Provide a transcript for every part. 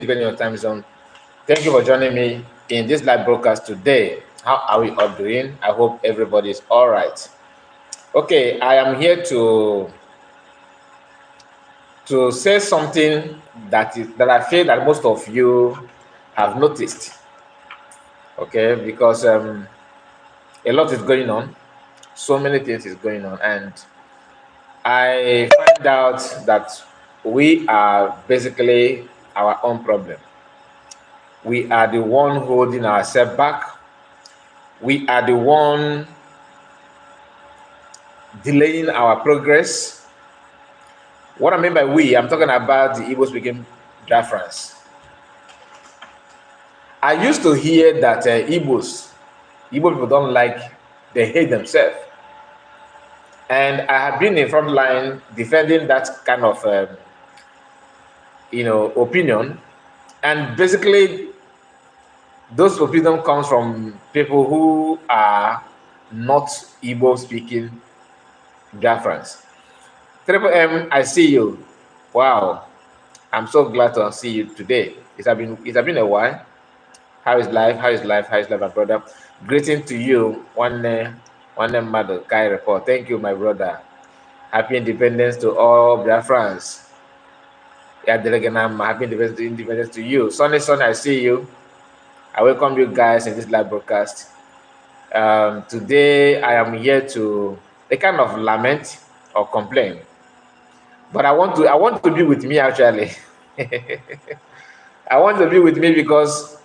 depending on your time zone. Thank you for joining me in this live broadcast today. How are we all doing? I hope everybody is all right. Okay, I am here to say something that I feel that most of you have noticed. Okay, because a lot is going on, so many things is going on, and I find out that we are basically our own problem. We are the one holding ourselves back. We are the one delaying our progress. What I mean by we, I'm talking about the Igbo speaking Biafrans. I used to hear that Igbo people don't like, they hate themselves. And I have been in front line defending that kind of, opinion. And basically, those opinion comes from people who are not Igbo speaking Biafrans. Triple M, I see you. Wow, I'm so glad to see you today. It has been a while. How is life? How is life? How is life, my brother? Greeting to you, one mother Kai report. Thank you, my brother. Happy Independence to all Biafrans. Yeah, happy independence to you. Sonny, I see you. I welcome you guys in this live broadcast. Today, I am here to a kind of lament or complain, but I want to be with me actually. I want to be with me because,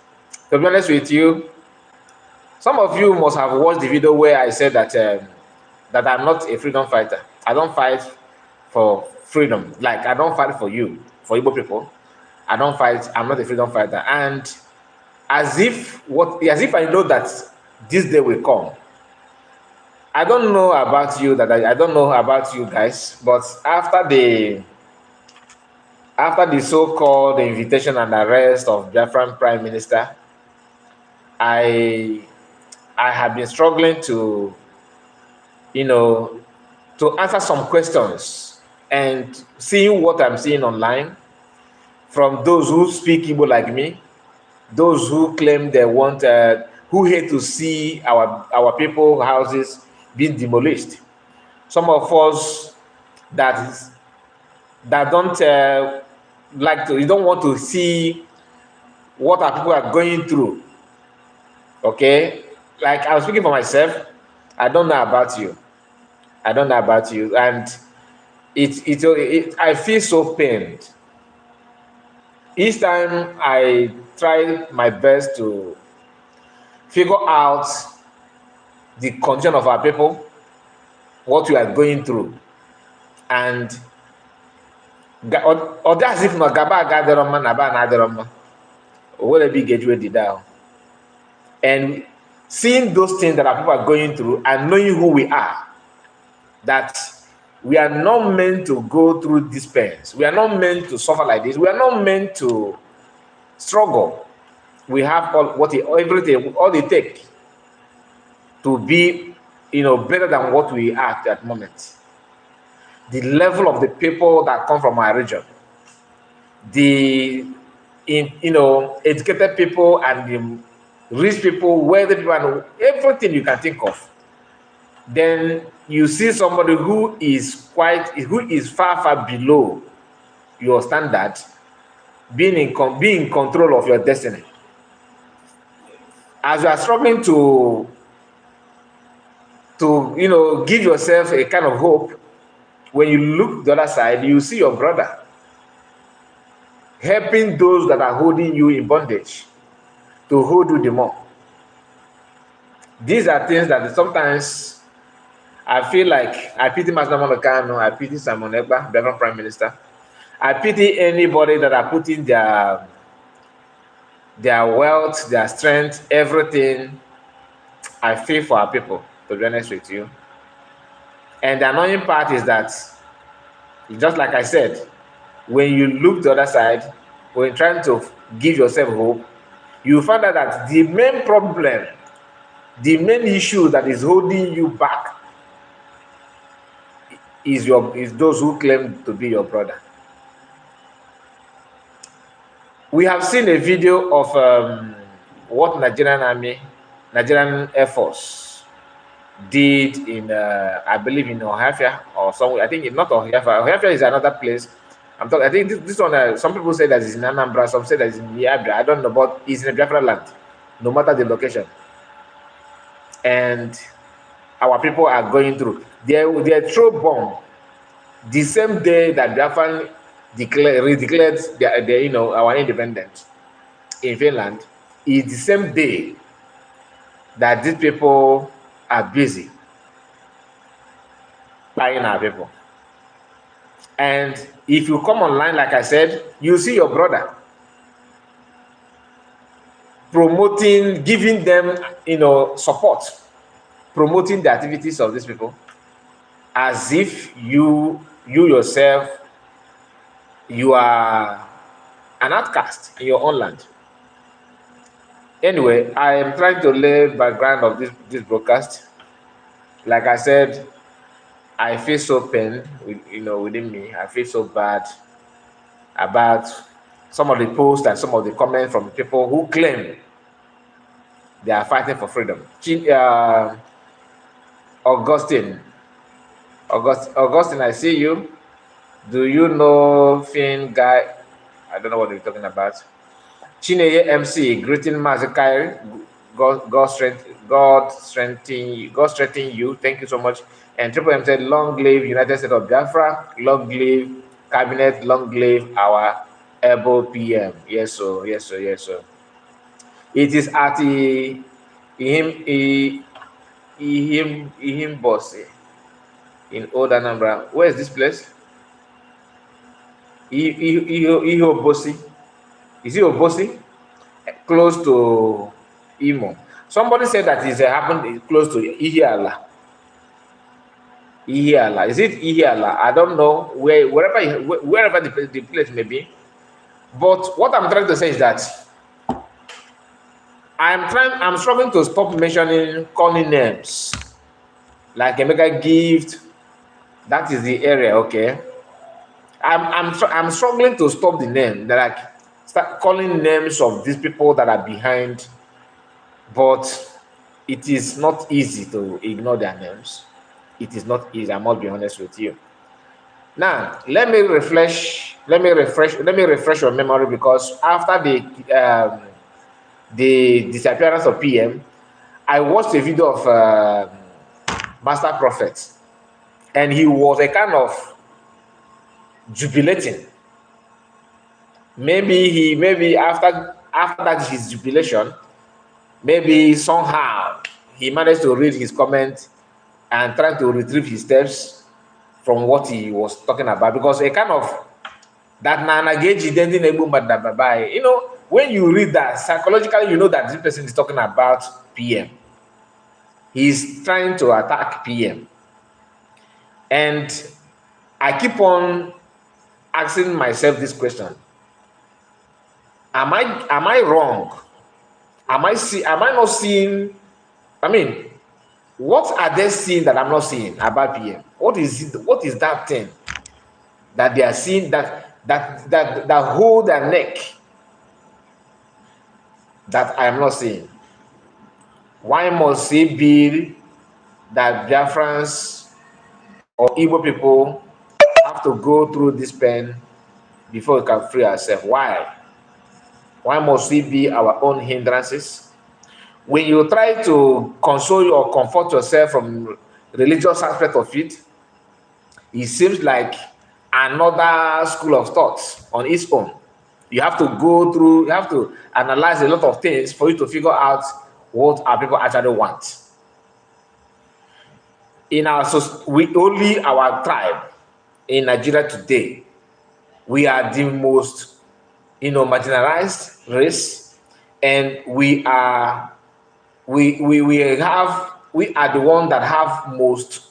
to be honest with you, some of you must have watched the video where I said that that I'm not a freedom fighter. I don't fight for freedom. Like, I don't fight for you, for Igbo people. I'm not a freedom fighter. And as if I know that this day will come. I don't know about you, I don't know about you guys, but after the so-called invitation and arrest of Biafran Prime Minister, I have been struggling to answer some questions and seeing what I'm seeing online from those who speak Igbo like me, those who claim they want, who hate to see our people houses being demolished. Some of us that don't you don't want to see what our people are going through. Okay, like I was speaking for myself. I don't know about you. And I feel so pained. Each time I try my best to figure out the condition of our people, what we are going through, and or that's if not gaba gaderoma naba naderoma, will be get ready down. And seeing those things that our people are going through and knowing who we are, that we are not meant to go through these pains. We are not meant to suffer like this. We are not meant to struggle. We have everything, all it takes to be, better than what we are at that moment. The level of the people that come from our region, the educated people and the rich people, wealthy people, and everything you can think of. Then you see somebody who is far below your standard, being in control of your destiny. As you are struggling to give yourself a kind of hope, when you look the other side, you see your brother helping those that are holding you in bondage to hold you the more. These are things that sometimes I feel like I pity Master Monokano, I pity Simon Ekpa, the Prime Minister. I pity anybody that are putting their wealth, their strength, everything. I feel for our people, to be honest with you. And the annoying part is that, just like I said, when you look the other side, when trying to give yourself hope, you find out that the main problem, the main issue that is holding you back is those who claim to be your brother. We have seen a video of what Nigerian Air Force did in, I believe in Ohafia or somewhere. I think it's not Ohafia. Ohafia is another place. I'm talking. I think this one. Some people say that it's in Anambra. Some say that it's in Yabra. I don't know, but it's in Biafra land, no matter the location. And our people are going through. They throw bomb the same day that Biafran redeclared our independence in Finland. Is the same day that these people are busy buying our people. And if you come online, like I said, you see your brother promoting, giving them, support, promoting the activities of these people, as if you yourself, you are an outcast in your own land. Anyway, I am trying to lay background of this broadcast. Like I said, I feel so pain, within me. I feel so bad about some of the posts and some of the comments from people who claim they are fighting for freedom. Augustine, I see you. Do you know Finn guy? I don't know what you're talking about. Chineye MC, greeting Mazakai. God strengthen you. Thank you so much. And Triple M said, long live United States of Biafra, long live Cabinet, long live our able PM. Yes, sir. Yes, sir. Yes, sir. It is at him bossy in Old Anambra. Where is this place? Ihobosi. Is it Obosi? Close to Imo. Somebody said that it happened close to Ihiala. Ihiala. Is it Ihiala? I don't know wherever the place may be. But what I'm trying to say is that I'm struggling to stop mentioning calling names. Like Emeka Gift. That is the area, okay? I'm struggling to stop the name. Like start calling names of these people that are behind, but it is not easy to ignore their names. It is not easy. I must be honest with you. Now, let me refresh your memory, because after the disappearance of PM, I watched a video of Master Prophet, and he was a kind of jubilating. Maybe after that his jubilation, maybe somehow he managed to read his comment and try to retrieve his steps from what he was talking about, because a kind of that Nanageji when you read that psychologically, you know that this person is talking about PM. He's trying to attack PM. And I keep on asking myself this question. Am I wrong? Am I not seeing? I mean, what are they seeing that I'm not seeing about PM? What is that thing that they are seeing that hold their neck that I am not seeing? Why must it be that Biafrans or Igbo people have to go through this pain before we can free ourselves? Why? Why must we be our own hindrances? When you try to console or comfort yourself from religious aspect of it, it seems like another school of thoughts on its own. You have to analyze a lot of things for you to figure out what our people actually want. Only our tribe in Nigeria today, we are the most marginalized race, and we are the one that have most,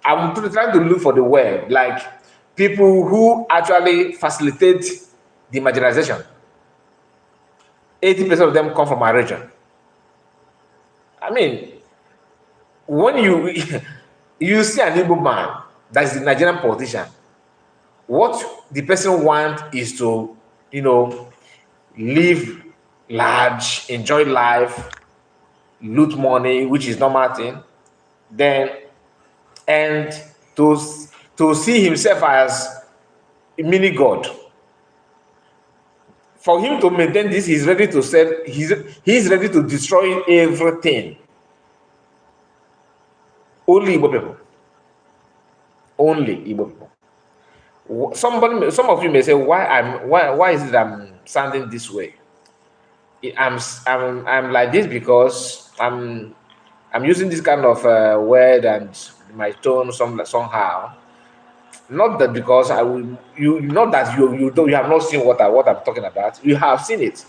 I'm trying to look for the word, like people who actually facilitate the marginalization. 80% of them come from our region. I mean, when you see an Igbo man that is a Nigerian politician, what the person wants is to, live large, enjoy life, loot money, which is normal thing. Then, and to to see himself as a mini god. For him to maintain this, he's ready to sell. He's ready to destroy everything. Only Igbo people. Only Igbo people. Some of you may say, why is it I'm sounding this way? I'm like this because I'm using this kind of word and my tone somehow. Not that because I will you not that you have not seen what I'm talking about. You have seen it,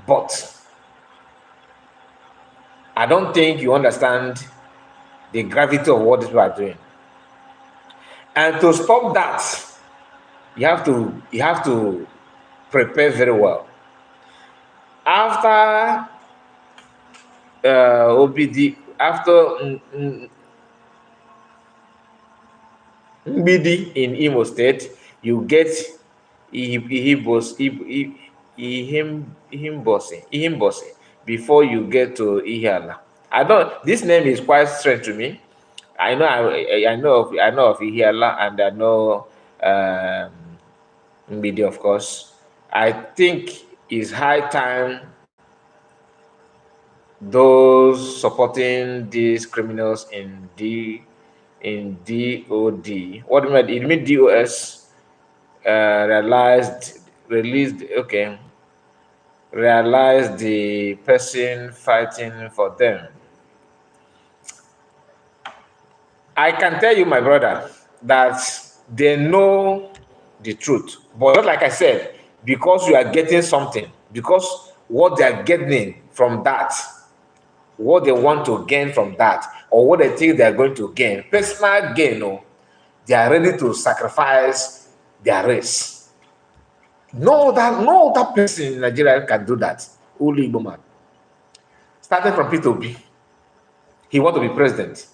but I don't think you understand the gravity of what these people are doing. And to stop that, you have to prepare very well. After OBD, after Mbidi in Imo State, you get Ihimbosi before you get to Ihiala. This name is quite strange to me. I know of Ihiala, and I know Mbidi, of course. I think it's high time those supporting these criminals in DOD. What do you mean? It means DOS realized the person fighting for them. I can tell you, my brother, that they know the truth. But not like I said, because you are getting something, because what they are getting from that, what they want to gain from that, or what they think they are going to gain, personal gain, they are ready to sacrifice their race. No other person in Nigeria can do that. Only Igbo man. Starting from P2B, he want to be president.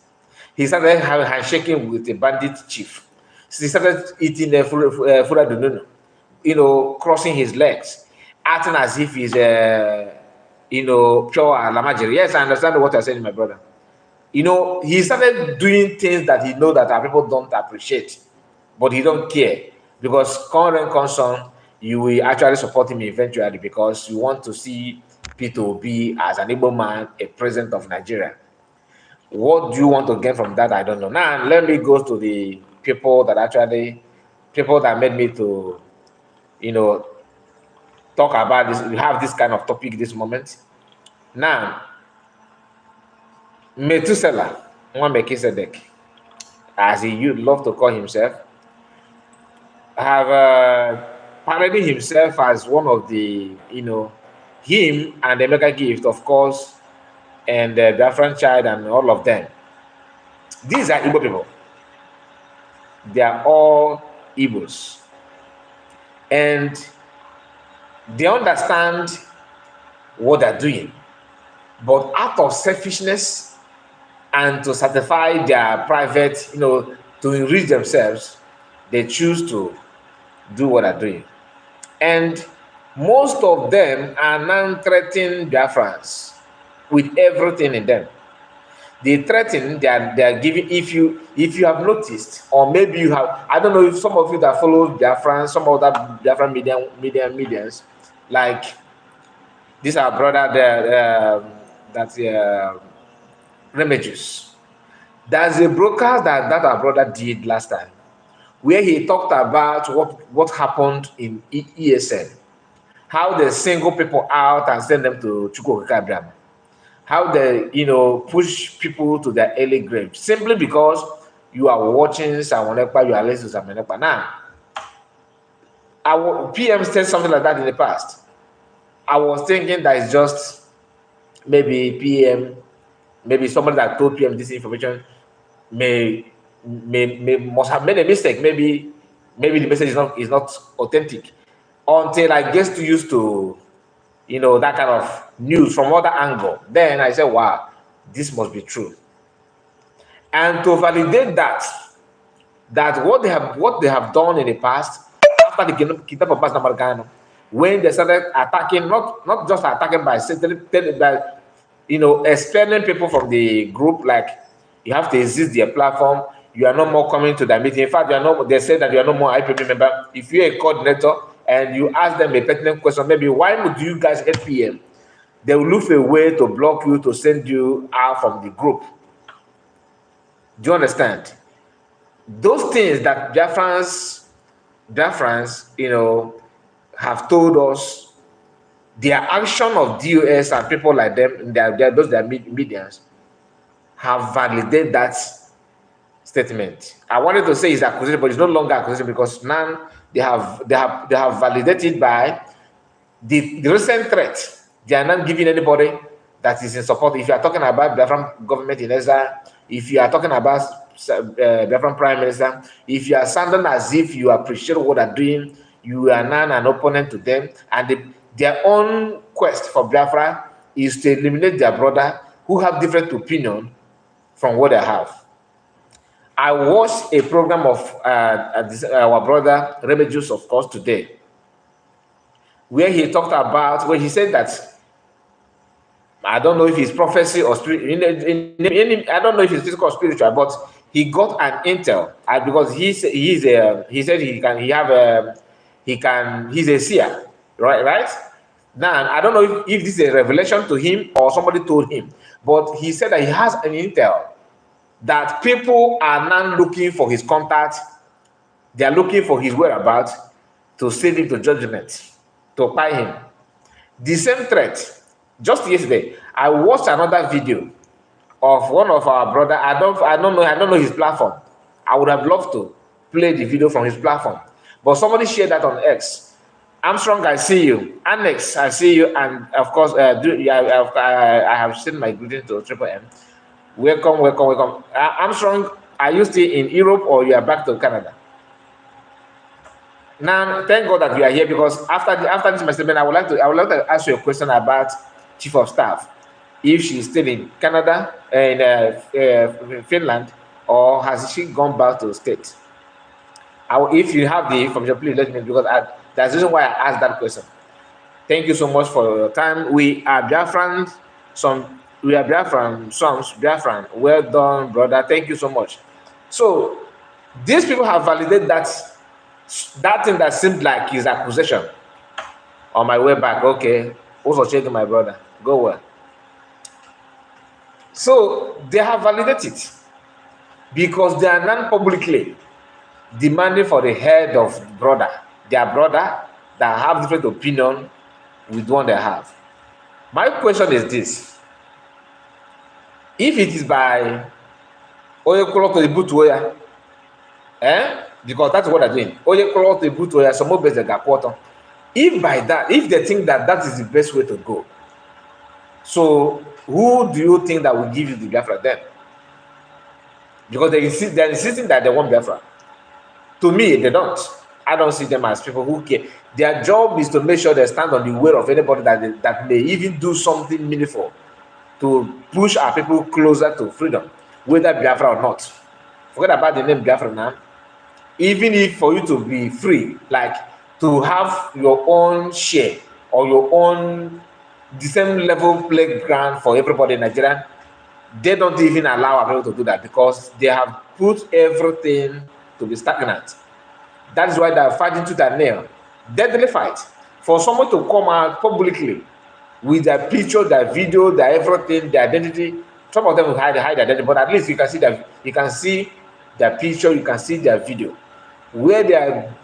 He started handshaking with a bandit chief. He started eating fura dununu, crossing his legs, acting as if he's pure Alamajiri. Yes, I understand what you're saying, my brother. He started doing things that he know that our people don't appreciate, but he don't care, because current concern, you will actually support him eventually because you want to see P2B as an Igbo man, a president of Nigeria. What do you want to get from that? I don't know. Now, let me go to the people that made me to, talk about this. We have this kind of topic this moment. Now, Methuselah, Melchizedek, as he would love to call himself, have paraded himself as one of the, him and the mega gift, of course, and the Biafran child and all of them. These are Igbo people. They are all Igbos. And they understand what they're doing. But out of selfishness and to satisfy their private, to enrich themselves, they choose to do what they're doing. And most of them are now threatening Biafrans with everything in them. They threaten, they are giving, if you have noticed, or maybe you have, I don't know if some of you that follow Biafran, some of that Biafran medians, like this our brother there, that's Remages. There's a broadcast that our brother did last time, where he talked about what happened in ESN, how they single people out and send them to Chukwuka Abraham, how they push people to their early grave simply because you are watching Samonekpa, you are listening to Samonekpa. Now, our PM said something like that in the past. I was thinking that it's just maybe PM, maybe somebody that told PM this information must have made a mistake. Maybe the message is not authentic, until I get used to that kind of news from other angle. Then I said, wow, this must be true. And to validate that, that what they have done in the past after the kidnap of Bas Ghana, when they started attacking, not just attacking by expelling people from the group, like you have to exit their platform, you are no more coming to the meeting. In fact, they said that you are no more IPP member. If you're a coordinator and you ask them a pertinent question, maybe why would you guys hate PM? They will look for a way to block you, to send you out from the group. Do you understand? Those things that Biafrans, have told us, their action of DOS and people like them, those medians, have validated that statement. I wanted to say it's accusation, but it's no longer accusation because now they have validated by the recent threat. They are not giving anybody that is in support. If you are talking about Biafran government in exile, if you are talking about Biafran prime minister, if you are sounding as if you appreciate what they are doing, you are now an opponent to them, and their own quest for Biafra is to eliminate their brother who have different opinion from what they have. I watched a program of our brother Remedios, of course, today, where he talked about, where he said that, I don't know if it's prophecy or spirit, I don't know if it's physical or spiritual, but he got an intel because he said he's a seer, right? Now I don't know if this is a revelation to him or somebody told him, but he said that he has an intel that people are now looking for his contact, they are looking for his whereabouts to send him to judgment, to buy him. The same threat. Just yesterday, I watched another video of one of our brother. I don't know his platform. I would have loved to play the video from his platform, but somebody shared that on X. Armstrong, I see you. Annex, I see you, and of course, I have sent my greeting to Triple M. Welcome. Armstrong, are you still in Europe or you are back to Canada? Now, thank God that you are here, because after this my statement, I would like to ask you a question about Chief of Staff. If she is still in Canada, in Finland, or has she gone back to the States? If you have the information, please let me know, because that's the reason why I asked that question. Thank you so much for your time. We are Biafran, Biafran. Well done, brother. Thank you so much. So, these people have validated that thing that seemed like his accusation. On my way back, okay, also checking my brother. Go well. So they have validated it because they are non-publicly demanding for the head of their brother that have different opinion with one they have. My question is this: if it is by Oyekolo to the Butuoya, because that's what they're doing. Oyekolo to the Butuoya, some more better quarter. If by that, if they think that that is the best way to go, so who do you think that will give you the Biafra then? Because they're insisting that they want Biafra. To me, they don't. I don't see them as people who care. Their job is to make sure they stand on the way of anybody that may even do something meaningful to push our people closer to freedom, whether Biafra or not. Forget about the name Biafra now. Even if for you to be free, like to have your own share or your own the same level playground for everybody in Nigeria, they don't even allow our people to do that because they have put everything to be stagnant. That is why they are fighting tooth and nail. Deadly fight. For someone to come out publicly with their picture, their video, their everything, their identity. Some of them will hide their identity, but at least you can see their picture, you can see their video, where they are,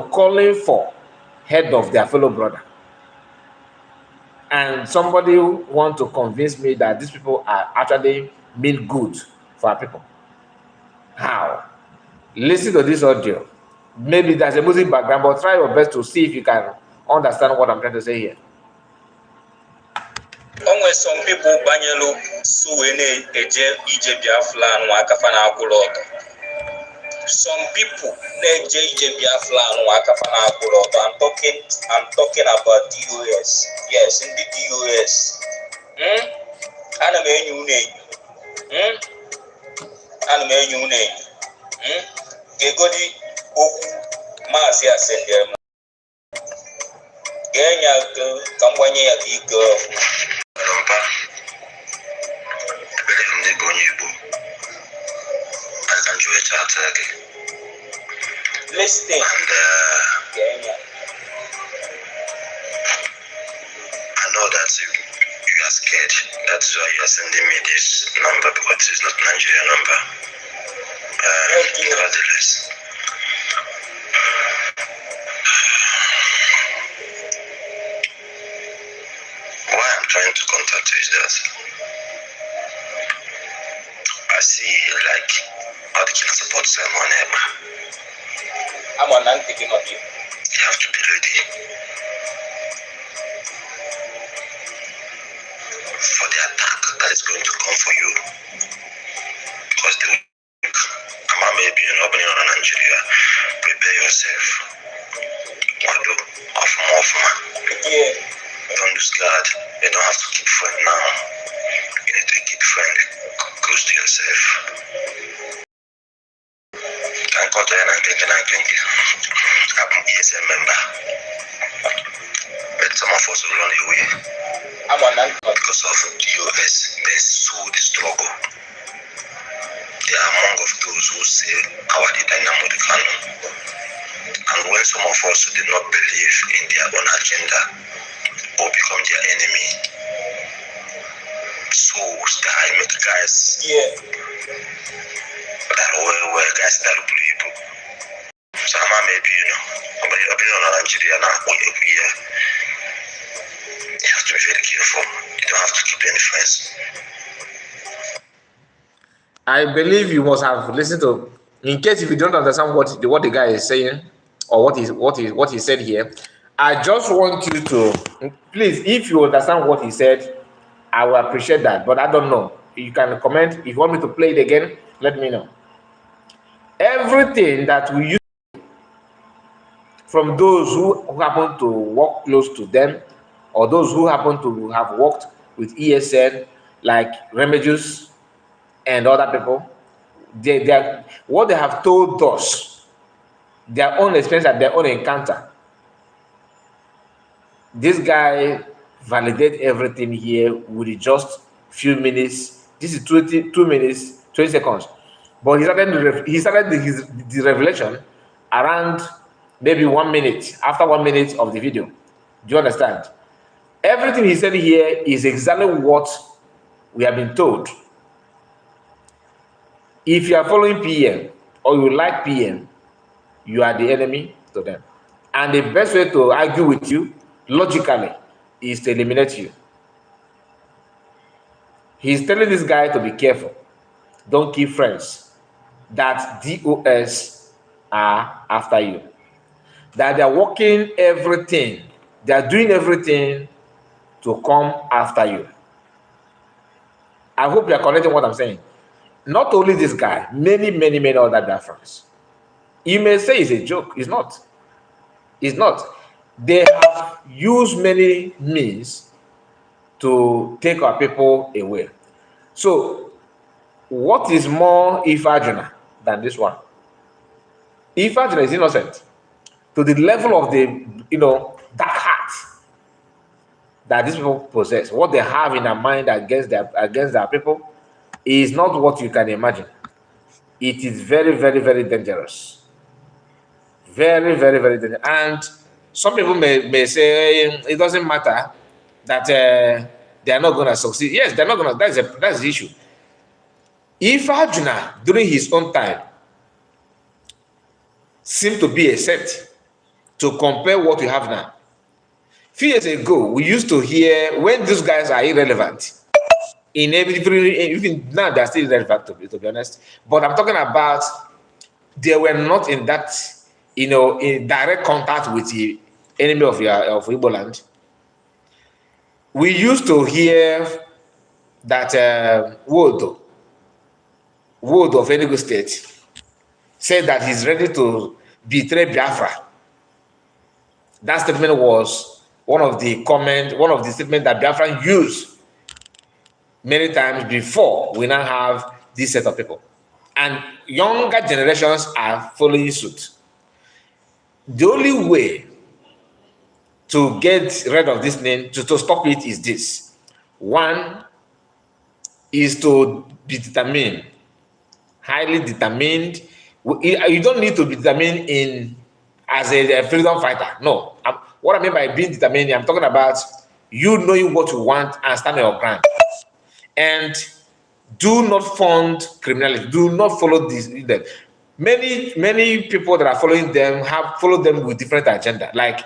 calling for head of their fellow brother. And somebody want to convince me that these people are actually mean good for our people. How? Listen to this audio. Maybe there's a music background, but try your best to see if you can understand what I'm trying to say here. Onwe some people banyelu suwene eje ije Biafra and wakafana aguloto. Some people eje ije Biafra and wakafana aguloto. I'm talking about DOS. Yes, in the DOS. Ana me enyu. gegodi okwu maazị asendere m gee nya ka mgbanye ya ka ike mpa ebere ndị bụ onye Igbo aka njọ chat gị listen and gee nya I know that you are scared. That's why you are sending me this number because it's not Nigerian number. Nevertheless, why I'm trying to contact you is that I see like how the can support someone ever. I'm on taking of you. You have to be ready for the attack that is going to come for you. Because the Ama may be an opening on Nigeria. Prepare yourself. Wado of man. Yeah. Don't lose guard. You don't have to keep friend now. You need to keep friend close to yourself. Thank God and thinking. I'm a member. But some of us will run away. I'm on Because of the US, they saw the struggle. They are among of those who say our dynamo the canon. And when some of us did not believe in their own agenda or become their enemy, souls die, make guys that were guys that are people. So I'm maybe I've been on Nigeria now for a year. You have to be very careful. You don't have to keep any friends. I believe you must have listened to, in case if you don't understand what the guy is saying or what he said here, I just want you to please, if you understand what he said, I will appreciate that. But I don't know. You can comment. If you want me to play it again, let me know. Everything that we use from those who happen to work close to them, or those who happen to have worked with ESN, like Remedios and other people, what they have told us, their own experience and their own encounter. This guy validate everything here with just few minutes. This is 2 minutes, 20 seconds. But he started the revelation around maybe 1 minute, after 1 minute of the video. Do you understand? Everything he said here is exactly what we have been told. If you are following PM or you like PM, you are the enemy to them. And the best way to argue with you, logically, is to eliminate you. He's telling this guy to be careful. Don't keep friends. That DOS are after you. That they're working everything. They're doing everything to come after you. I hope you're connecting what I'm saying. Not only this guy, many other Biafrans. You may say it's a joke. It's not. It's not. They have used many means to take our people away. So, what is more Ifajuna than this one? Ifajuna is innocent to the level of the, dark heart that these people possess. What they have in their mind against their people is not what you can imagine. It is very dangerous. Very dangerous. And some people may say it doesn't matter that they are not going to succeed. Yes, they're not going to. That's the issue. If Arjuna, during his own time, seemed to be a set to compare what we have now. Few years ago, we used to hear when these guys are irrelevant. Even now, they're still irrelevant, to be honest. But I'm talking about they were not in that, in direct contact with the enemy of Igbo land. We used to hear that Wood of Enugu State said that he's ready to betray Biafra. That statement was one of the statements that Biafra used many times before we now have this set of people. and younger generations are following suit. The only way to get rid of this name, to stop it, is this. One is to be determined, highly determined. You don't need to be determined in as a freedom fighter. No. What I mean by being determined, I'm talking about you knowing what you want and standing your ground. And do not fund criminality. Do not follow this. Many people that are following them have followed them with different agenda. Like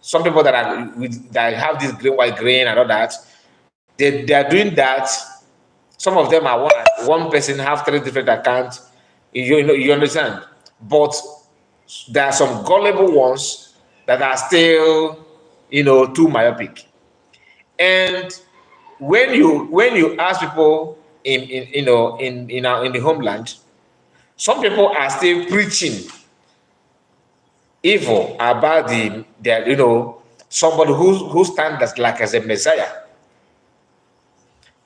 some people that have this green, white, green, and all that. They are doing that. Some of them are one person have 3 different accounts. You understand? But there are some gullible ones that are still, too myopic. And when you ask people in the homeland, some people are still preaching evil about somebody who stands as a messiah.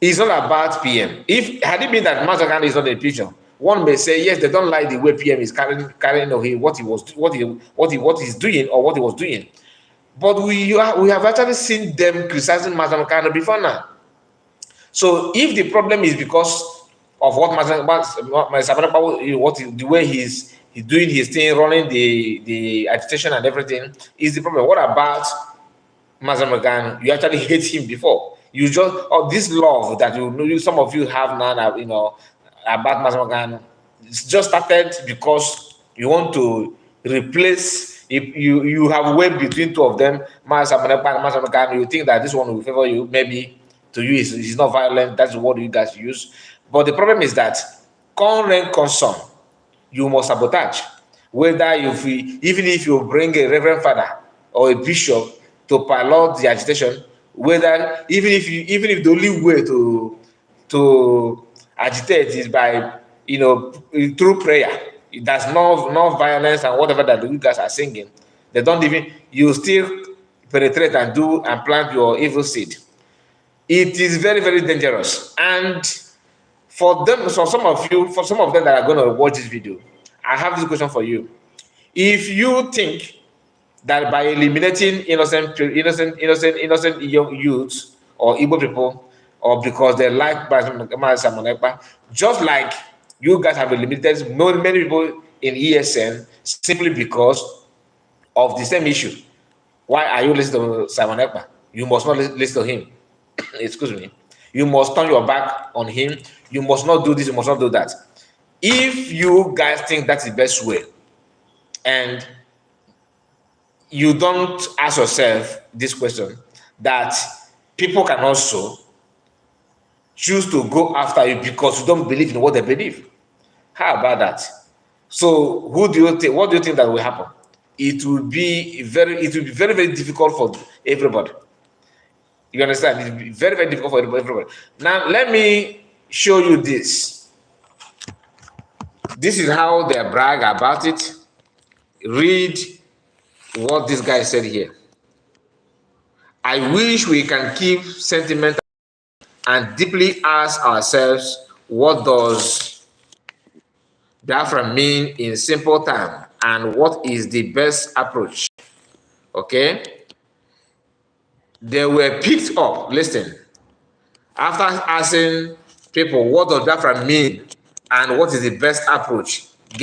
It's not about PM. Had it been that Mazakan is not a picture, one may say yes, they don't like the way PM is carrying what he's doing or what he was doing. But we have actually seen them criticizing Mazakan before now. So if the problem is because of what the way he's doing his thing, running the agitation and everything is the problem. What about Mazamagan? You actually hate him before. You just this love that some of you have now, about Mazamagan. It's just started because you want to replace. If you have weight between two of them, Mazamagan, you think that this one will favor you. Maybe to you he's not violent. That's what you guys use. But the problem is that current concern, you must sabotage. Whether even if you bring a reverend father or a bishop to pilot the agitation, whether even if the only way to agitate is by through prayer, there's no violence and whatever that you guys are singing, they don't even, you still penetrate and plant your evil seed. It is very, very dangerous. And for some of them that are going to watch this video, I have this question for you. If you think that by eliminating innocent young youths or Igbo people, or because they like Samonekpa, just like you guys have eliminated many people in ESN simply because of the same issue, why are you listening to Samonekpa? You must not listen to him. Excuse me. You must turn your back on him. You must not do this. You must not do that. If you guys think that's the best way, and you don't ask yourself this question, that people can also choose to go after you because you don't believe in what they believe. How about that? So what do you think that will happen? It will be very, very difficult for everybody. You understand? It will be very, very difficult for everybody. Now, let me show you this. This is how they brag about it. Read what this guy said here. I wish we can keep sentiment and deeply ask ourselves, what does Biafra mean in simple terms, and what is the best approach? Okay? They were picked up, listen, after asking people what does Biafra mean and what is the best approach. Look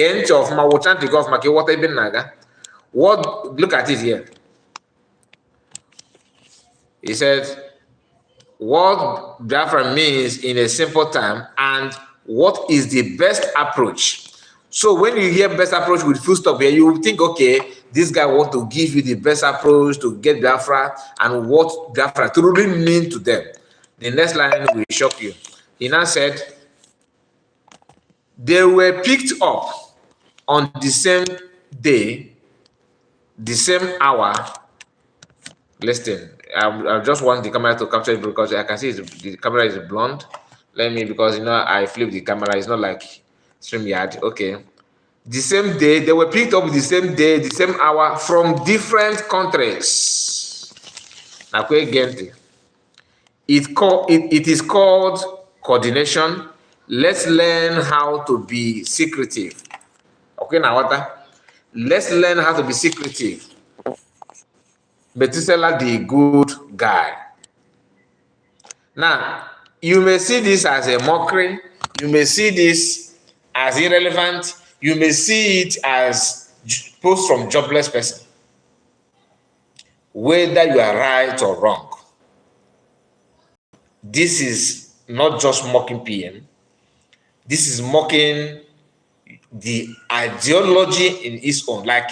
at it here. He said, what Biafra means in a simple term and what is the best approach. So when you hear best approach with full stop here, you think, okay, this guy wants to give you the best approach to get Biafra and what Biafra truly mean to them. The next line will shock you. He now said, they were picked up on the same day, the same hour. Listen, I just want the camera to capture it because I can see the camera is blonde. Let me, because I flip the camera. It's not like StreamYard. Okay. The same day, they were picked up the same day, the same hour from different countries. It is called coordination, let's learn how to be secretive. Okay, now what? Let's learn how to be secretive. Methuselah, the good guy. Now, you may see this as a mockery. You may see this as irrelevant. You may see it as post from jobless person. Whether you are right or wrong, this is not just mocking PM. This is mocking the ideology in its own. Like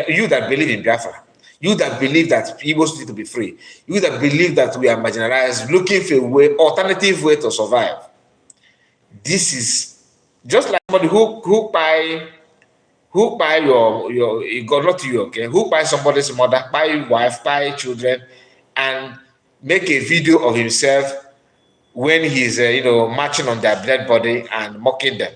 you that believe in Biafra, you that believe that people need to be free, you that believe that we are marginalized, looking for a way, alternative way to survive. This is just like somebody who buy your God, not you, okay, who buy somebody's mother, buy wife, buy children, and make a video of himself when he's marching on their dead body and mocking them.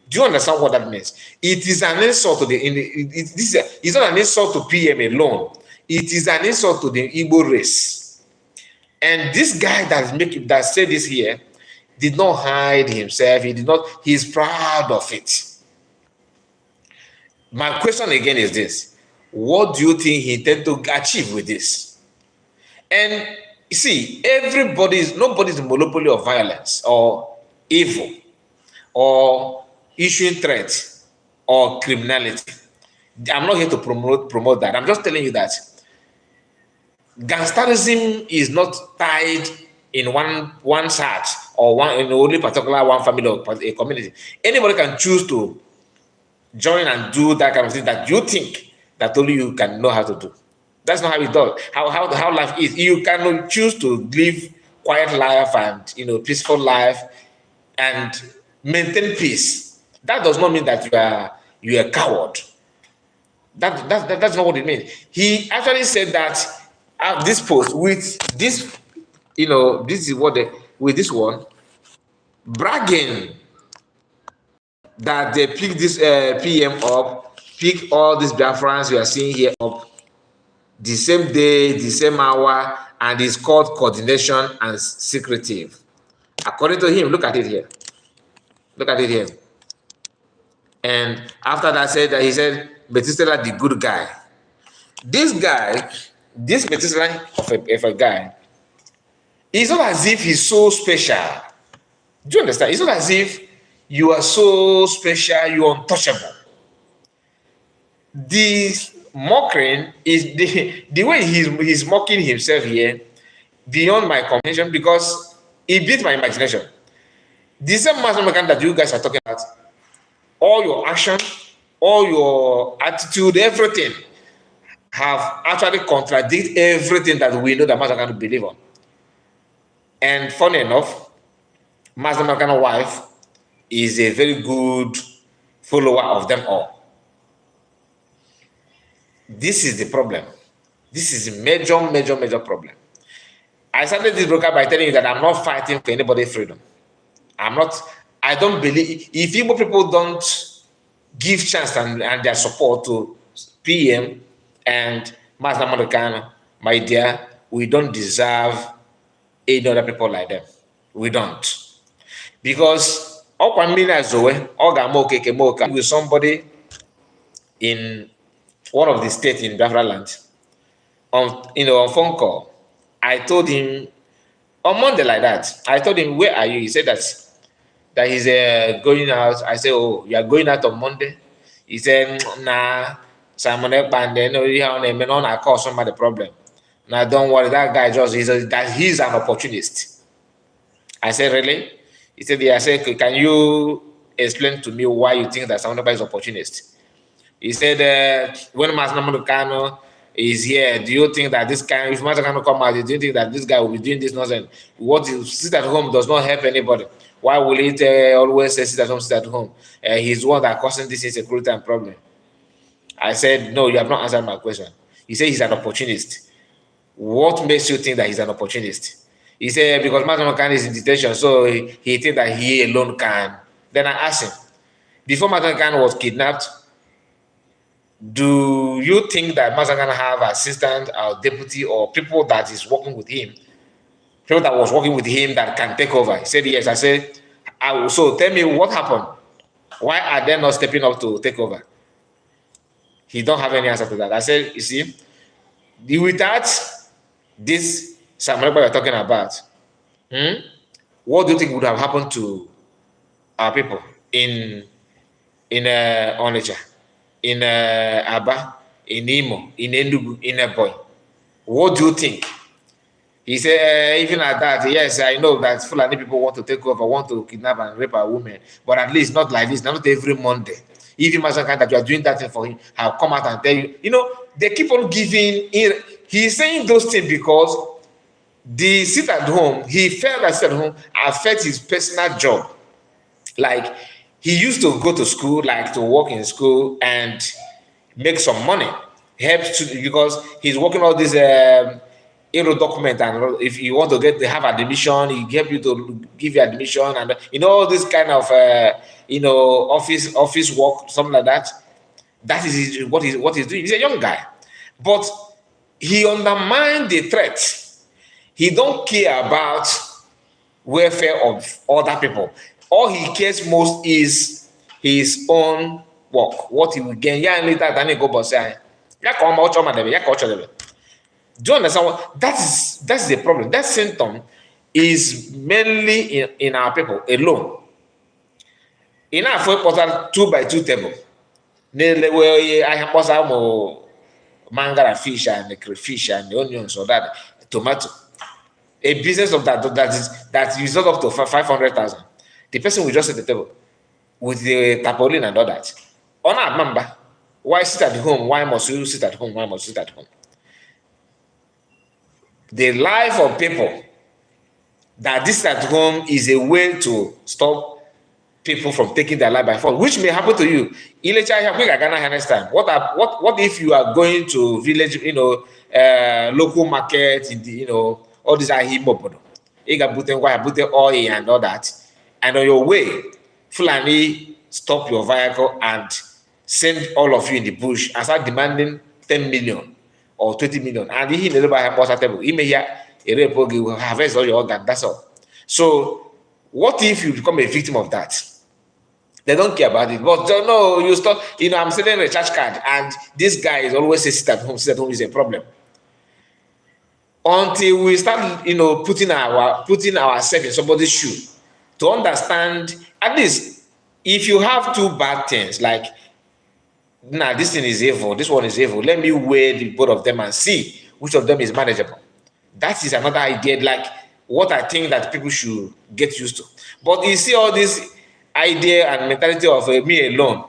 Do you understand what that means? It is an insult to it's not an insult to PM alone. It is an insult to the Igbo race. And this guy that said this here did not hide himself. He's proud of it. My question again is this: what do you think he intended to achieve with this? And see, nobody's a monopoly of violence or evil or issuing threats or criminality. I'm not here to promote that. I'm just telling you that gangsterism is not tied in one side or in only particular one family or a community. Anybody can choose to join and do that kind of thing that you think that only you can know how to do. That's not how it does. How life is. You can choose to live quiet life and peaceful life and maintain peace. That does not mean that you are a coward. That's not what it means. He actually said that at this post with this, this is what with this one bragging that they pick this PM up, pick all these Biafrans you are seeing here up the same day, the same hour, and it's called coordination and secretive. According to him, look at it here. Look at it here. And after that, he said, Methuselah, the good guy. This Methuselah of a guy, it's not as if he's so special. Do you understand? It's not as if you are so special, you're untouchable. The mocking is the way he's mocking himself here beyond my comprehension, because it beats my imagination. The same master mechanic that you guys are talking about, all your action, all your attitude, everything have actually contradict everything that we know that Master can believe on. And funny enough, Master Makano's wife is a very good follower of them all. This is the problem. This is a major problem. I started this broadcast by telling you that I'm not fighting for anybody's freedom. I don't believe, if Igbo people don't give chance and their support to PM and Master Mandekano, my dear, we don't deserve any other people like them. We don't. Because with somebody in one of the states in Biafra land, on phone call, I told him on Monday like that. I told him, where are you? He said that he's going out. I said, oh, you are going out on Monday? He said, nah, Simon Ekpande, no, I cause somebody the problem. Now, don't worry, that guy he's an opportunist. I said, really? He said, yeah. I said, can you explain to me why you think that somebody is opportunist? He said, when Master Mandekano is here, do you think that if Master Mandekano come out, do you think that this guy will be doing this nonsense? What he sit at home does not help anybody. Why will he always say sit at home, sit at home? He's the one that causing this insecurity and problem. I said, no, you have not answered my question. He said he's an opportunist. What makes you think that he's an opportunist? He said, because Master Mandekano is in detention, so he thinks that he alone can. Then I asked him, before Master Mandekano was kidnapped, do you think that Master Mandekano have assistant or deputy or people that is working with him, people that was working with him that can take over? He said, yes. I said, So tell me what happened. Why are they not stepping up to take over? He don't have any answer to that. I said, you see, without this Samuel you're talking about, what do you think would have happened to our people in Onitsha, in Aba, in Imo, in Enugu, in Ebonyi? What do you think? He said, even at that, yes, I know that Fulani people want to take over, want to kidnap and rape a woman, but at least not like this, not every Monday. Even Masakan that you are doing that thing for him, have come out and tell you, they keep on giving. He's saying those things because the sit at home, he felt that sit at home affect his personal job. Like, he used to go to school, like to work in school and make some money, helps to, because he's working all these document, and if you want to have admission, he help you to give you admission, and all this kind of office work, something like that. That is what he's doing. He's a young guy, but he undermined the threat. He don't care about welfare of other people. All he cares most is his own work, what he will gain. Yeah, later than he go but say, do you understand what that's the problem? That symptom is mainly in our people alone. In our food portal 2x2 table, I have mangara fish and the crayfish and the onions or that tomato. A business of that is not up to 500,000. The person will just sit at the table with the tarpaulin and all that. On our member, why sit at home? Why must you sit at home? Why must you sit at home? The life of people, that this at home is a way to stop people from taking their life by force, which may happen to you. Next time. What if you are going to village, local market in the, all these are himobodo. You got put oil and all that. And on your way, Fulani stop your vehicle and send all of you in the bush and start demanding 10 million or 20 million. And he never have a table. He may hear a rape will harvest all your organ. That's all. So what if you become a victim of that? They don't care about it. But no, you stop, I'm sending a recharge card, and this guy is always say sit at home is a problem. Until we start, putting ourselves in somebody's shoe to understand, at least if you have two bad things, like, nah, this thing is evil, this one is evil, let me weigh the both of them and see which of them is manageable. That is another idea, like what I think that people should get used to. But you see all this idea and mentality of me alone.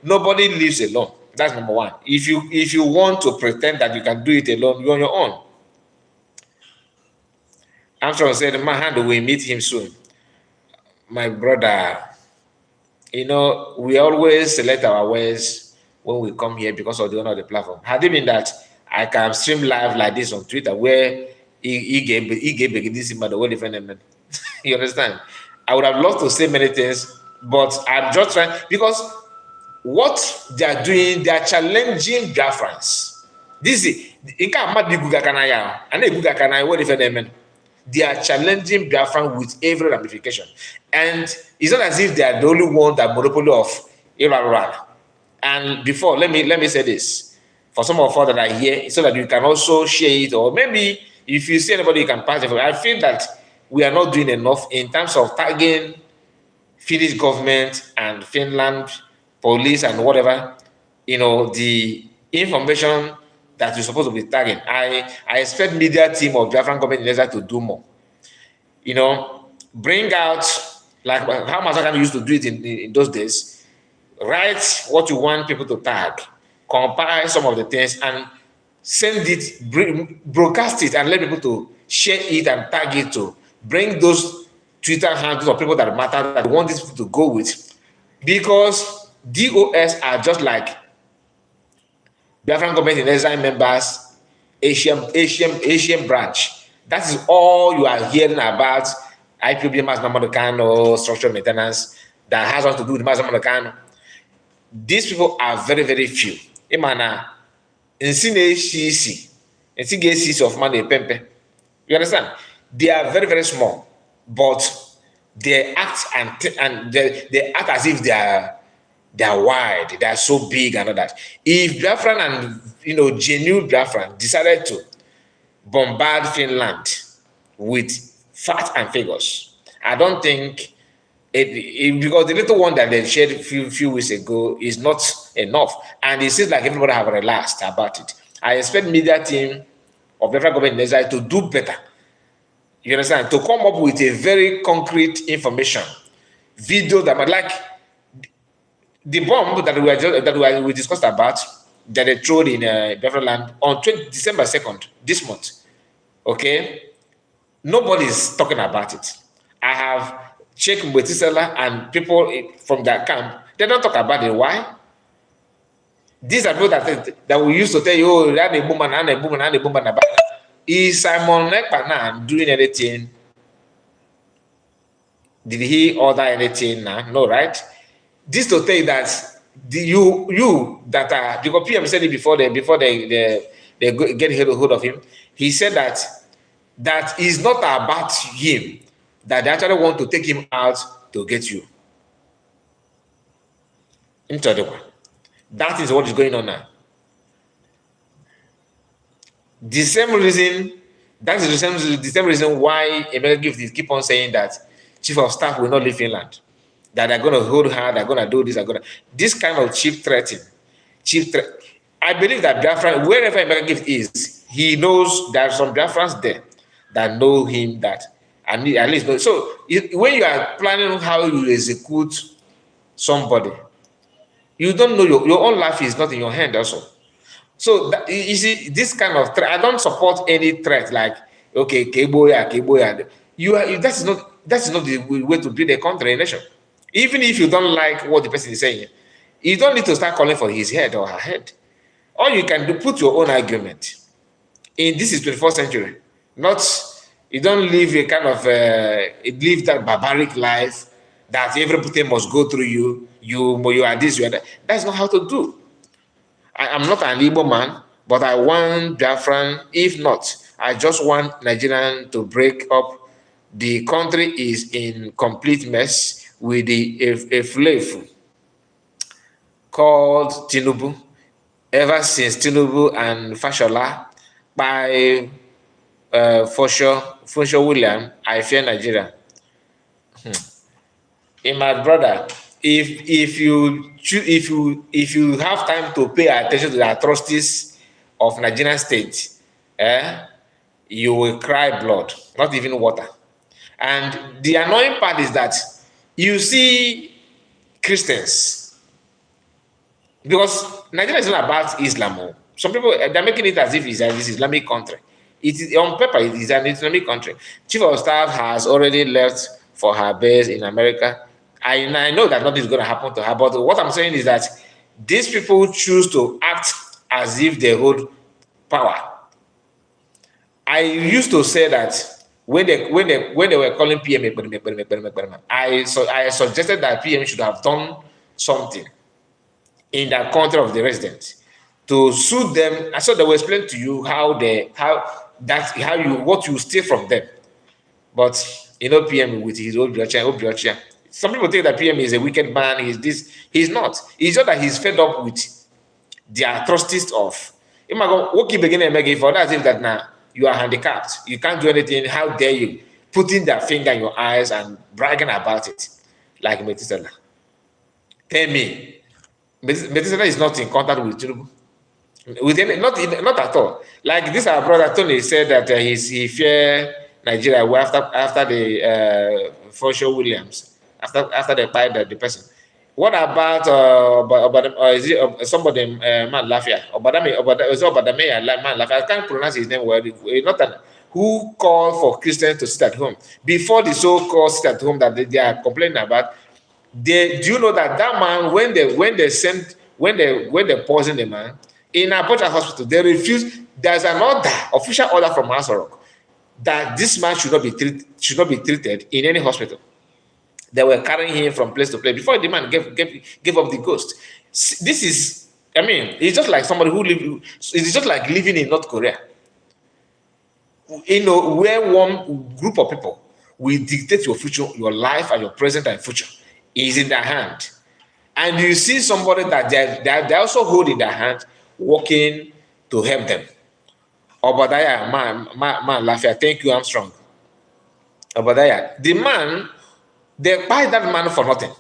Nobody lives alone. That's number one. If you want to pretend that you can do it alone, you're on your own. Armstrong said, my hand will meet him soon. My brother, we always select our words when we come here because of the honor of the platform. Had it been that I can stream live like this on Twitter, where he gave this in the world different. You understand? I would have loved to say many things, but I'm just trying, because what they are doing, they are challenging Biafrans. This is they are challenging Biafran with every ramification. And it's not as if they are the only one that monopoly of Iran. And before, let me say this. For some of us that are here, so that you can also share it, or maybe if you see anybody, you can pass it. I feel that we are not doing enough in terms of tagging Finnish government and Finland police and whatever, the information that you're supposed to be tagging. I expect media team of Biafran government in Israel to do more. Bring out, like how Masakan used to do it in those days. Write what you want people to tag, compile some of the things, and send it, broadcast it, and let people to share it and tag it to bring those Twitter handles of people that matter, that want this to go with. Because DOS are just like Biafran government in Exile members, Asian branch. That is all you are hearing about IPOB Mas Mamadokano, structural maintenance, that has nothing to do with Mas Mamadokano. These people are very, very few. Imana, in CC of money, Pempe. You understand? They are very, very small. But they act and they act as if they are wide, they are so big and all that. If Biafran and genuine Biafran decided to bombard Finland with facts and figures, I don't think because the little one that they shared a few weeks ago is not enough, and it seems like everybody have relaxed about it. I expect media team of Biafra government in exile to do better. You understand? To come up with a very concrete information, video that might like the bomb that we discussed about that they threw in Biafra land on December 2nd this month. Okay, nobody's talking about it. I have checked Metisela and people from that camp. They don't talk about it. Why? These are people that we used to tell you, oh, that a woman and a woman and a woman about. Is Simon Ekpa doing anything? Did he order anything now? No, right? This to tell you that you that are, because PM said it before they get hold of him. He said that is not about him, that they actually want to take him out to get you. Into the one. That is what is going on now. The same reason, that is the same reason why Emeka Gift keep on saying that chief of staff will not leave Finland. That they're going to hold her, they're going to do this, this kind of cheap threat. I believe that Biafran, wherever Emeka Gift is, he knows there are some Biafrans there that know him, that at least know. So when you are planning how you execute somebody, you don't know your own life is not in your hand also. So you see, this kind of threat, I don't support any threat like, okay, Keboya. That's not the way to build a country, a nation. Even if you don't like what the person is saying, you don't need to start calling for his head or her head. All you can do, put your own argument. This is 21st century. You don't live a kind of live that barbaric life that everything must go through you. You are this, you are that. That's not how to do. I am not an Igbo man, but I want Biafran. If not, I just want Nigerian to break up. The country is in complete mess with a slave called Tinubu. Ever since Tinubu and Fashola by Fosho William, I fear Nigeria. In my brother, if you have time to pay attention to the atrocities of Nigerian state, you will cry blood, not even water. And the annoying part is that you see Christians, because Nigeria is not about Islam. Some people, they're making it as if it's an Islamic country. It is on paper, it is an Islamic country. Chief of staff has already left for her base in America. I know that nothing is going to happen to her, but what I'm saying is that these people choose to act as if they hold power. I used to say that when they were calling PM, I suggested that PM should have done something in the country of the residents to suit them. I so they will explain to you what you steal from them. But PM with his old Obiocha. Some people think that PM is a wicked man. He's not. It's just that he's fed up with the atrocities of. For that is that now you are handicapped. You can't do anything. How dare you? Putting their finger in your eyes and bragging about it. Like Metisela. Tell me, Metisela is not in contact with Tinubu. Not at all. Like this, our brother Tony said that he fear Nigeria after the Fosho Williams, after they fired the person. What about somebody man Lafia? Obadame man Lafia. I can't pronounce his name well. Who called for Christians to sit at home before the so-called sit at home that they are complaining about? Do you know that man when they poison the man in Abuja hospital, they refuse. There's an order, official order from Asorok, that this man should not be treated in any hospital. They were carrying him from place to place before the man gave up the ghost. This is, it's just like somebody it's just like living in North Korea. Where one group of people will dictate your future, your life, and your present and future. Is in their hand. And you see somebody that they also hold in their hand, working to help them. Obadiah, man, Lafayette, thank you, Armstrong. Obadiah, the man, they buy that man for nothing.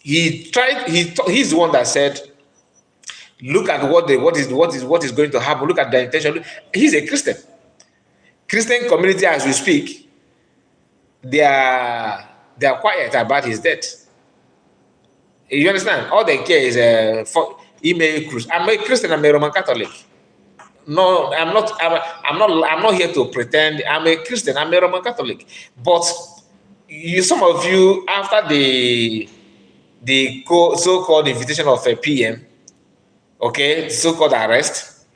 He tried. He's the one that said, "Look at what is going to happen. Look at the intention." He's a Christian. Christian community, as we speak, they are quiet about his death. You understand? All they care is for email cruise. I'm a Christian. I'm a Roman Catholic. No, I'm not. I'm not here to pretend. I'm a Christian. I'm a Roman Catholic. But some of you, after the so-called invitation of a PM, okay, so-called arrest,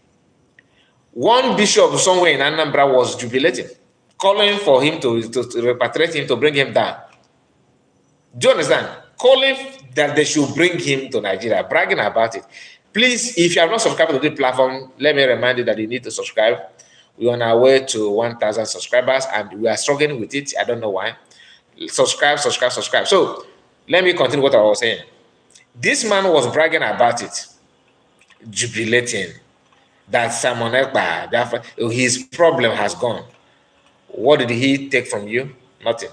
one bishop somewhere in Anambra was jubilating, calling for him to repatriate him, to bring him down. Do you understand? Calling that they should bring him to Nigeria, bragging about it. Please, if you have not subscribed to the platform, let me remind you that you need to subscribe. We're on our way to 1,000 subscribers, and we are struggling with it. I don't know why. Subscribe. So, let me continue what I was saying. This man was bragging about it, jubilating that Simon Ekpa, his problem has gone. What did he take from you? Nothing.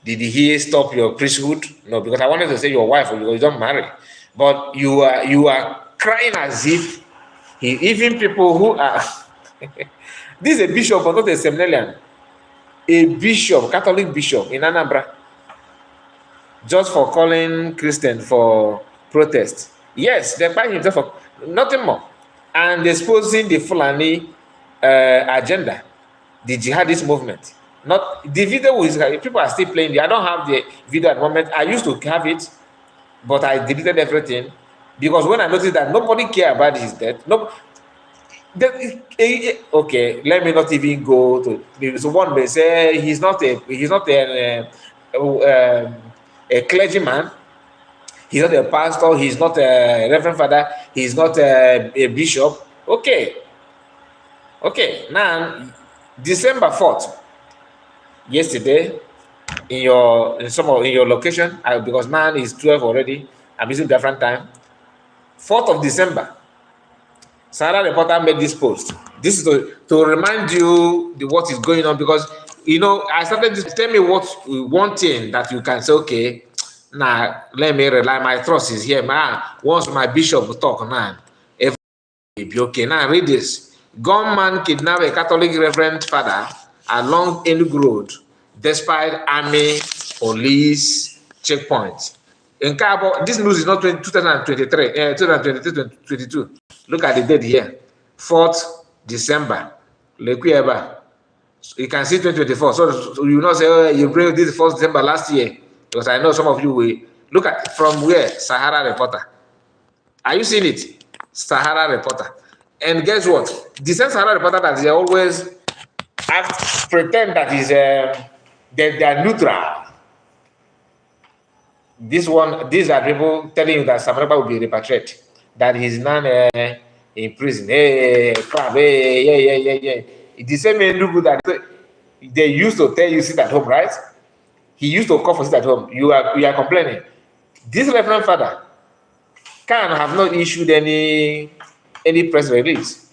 Did he stop your priesthood? No, because I wanted to say your wife, or you don't marry. But you are crying as if even people who are this is a bishop, but not a seminarian, a bishop, Catholic bishop in Anambra, just for calling Christian for protest. Yes, they're buying himself for nothing more, and exposing the Fulani agenda, the jihadist movement. Not the video is, people are still playing. I don't have the video at the moment. I used to have it, but I deleted everything because when I noticed that nobody cared about his death, okay, let me not even go to. So one may say he's not a clergyman, he's not a pastor, he's not a reverend father, he's not a bishop. Okay. Now, December 4th, yesterday, in your location, because now it's 12 already, I'm using different time. 4th of December, Sarah Reporter made this post. This is to remind you what is going on, because I started this. Tell me what one thing that you can say, okay, now let me rely, my trust is here. Once my bishop talk now, everything will be okay. Now read this. Gunman kidnapped a Catholic reverend father along Enugu Road despite army, police checkpoints. In Cabo, this news is not 2023, 2022. Look at the date here, 4th December. You can see 2024. So you not say, oh, you bring this 1st December last year, because I know some of you will look at from where Sahara Reporter. Are you seeing it? Sahara Reporter. And guess what? The same Sahara Reporter that they always pretend that is they are neutral. These are people telling you that Samaraba will be repatriated, that he's not in prison. Hey, crap, yeah. The same Enugu that they used to tell you sit at home, right? He used to call for sit at home. You are complaining. This Reverend Father can have not issued any press release.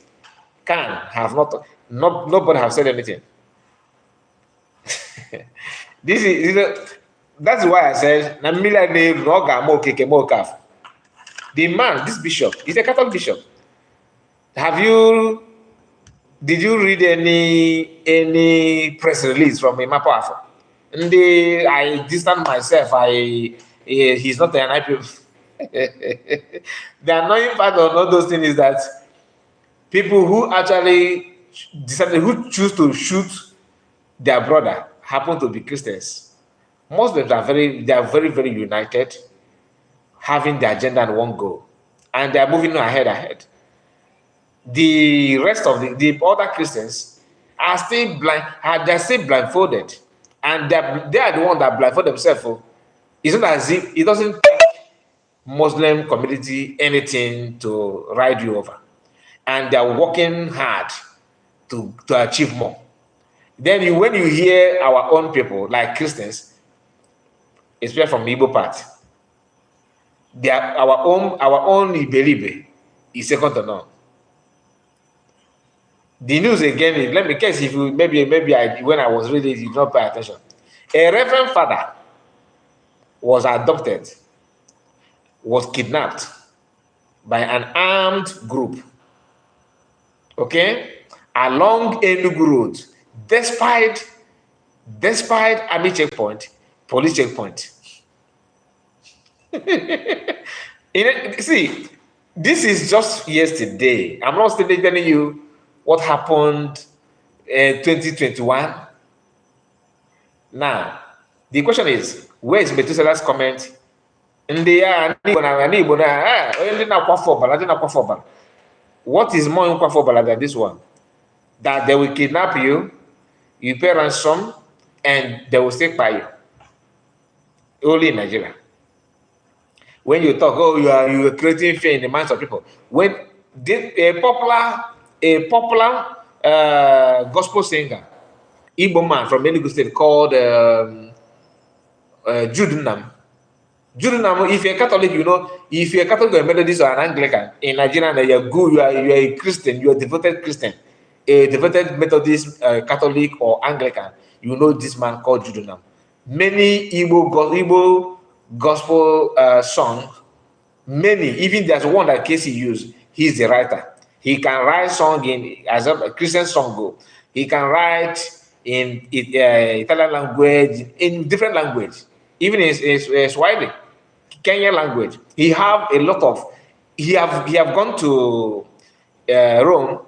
Can have not. Nobody have said anything. That's why I said, the man, this bishop, is a Catholic bishop. Did you read any press release from Imapo Afo? I distance myself. He's not an IP. The annoying part of all those things is that people who actually who choose to shoot their brother happen to be Christians. Muslims are very, very united, having the agenda and one goal, and they are moving ahead. The rest of the other Christians are still blind. They're still blindfolded, and they are the ones that blindfold themselves. It's not as if it doesn't take Muslim community anything to ride you over, and they are working hard to achieve more. Then when you hear our own people, like Christians, especially from the Igbo part, they are our own Iberibe is second to none. The news again, let me guess if you maybe I when I was reading, you did not pay attention. A reverend father was adopted, was kidnapped by an armed group, okay, along Enugu Road, despite army checkpoint, police checkpoint. See, this is just yesterday. I'm not still telling you what happened in 2021. Now, the question is, where is Methuselah's comment? What is more nkwafor than this one? That they will kidnap you, you pay ransom, and they will stick by you. Only in Nigeria. When you talk, oh, you are creating fear in the minds of people. When a popular gospel singer, Igbo man from Enugu State called Jude Nam. Jude Nam, if you're a Catholic, you know, if you're a Catholic or a Methodist or an Anglican in Nigeria, you're good, you are a Christian, you're a devoted Christian, a devoted Methodist, Catholic or Anglican, you know this man called Jude Nam. Many Igbo gospel songs, many, even there's one that Casey used, he's the writer. He can write song as a Christian song go. He can write in Italian language, in different language, even in Swahili, Kenyan language. He have a lot of, he have gone to Rome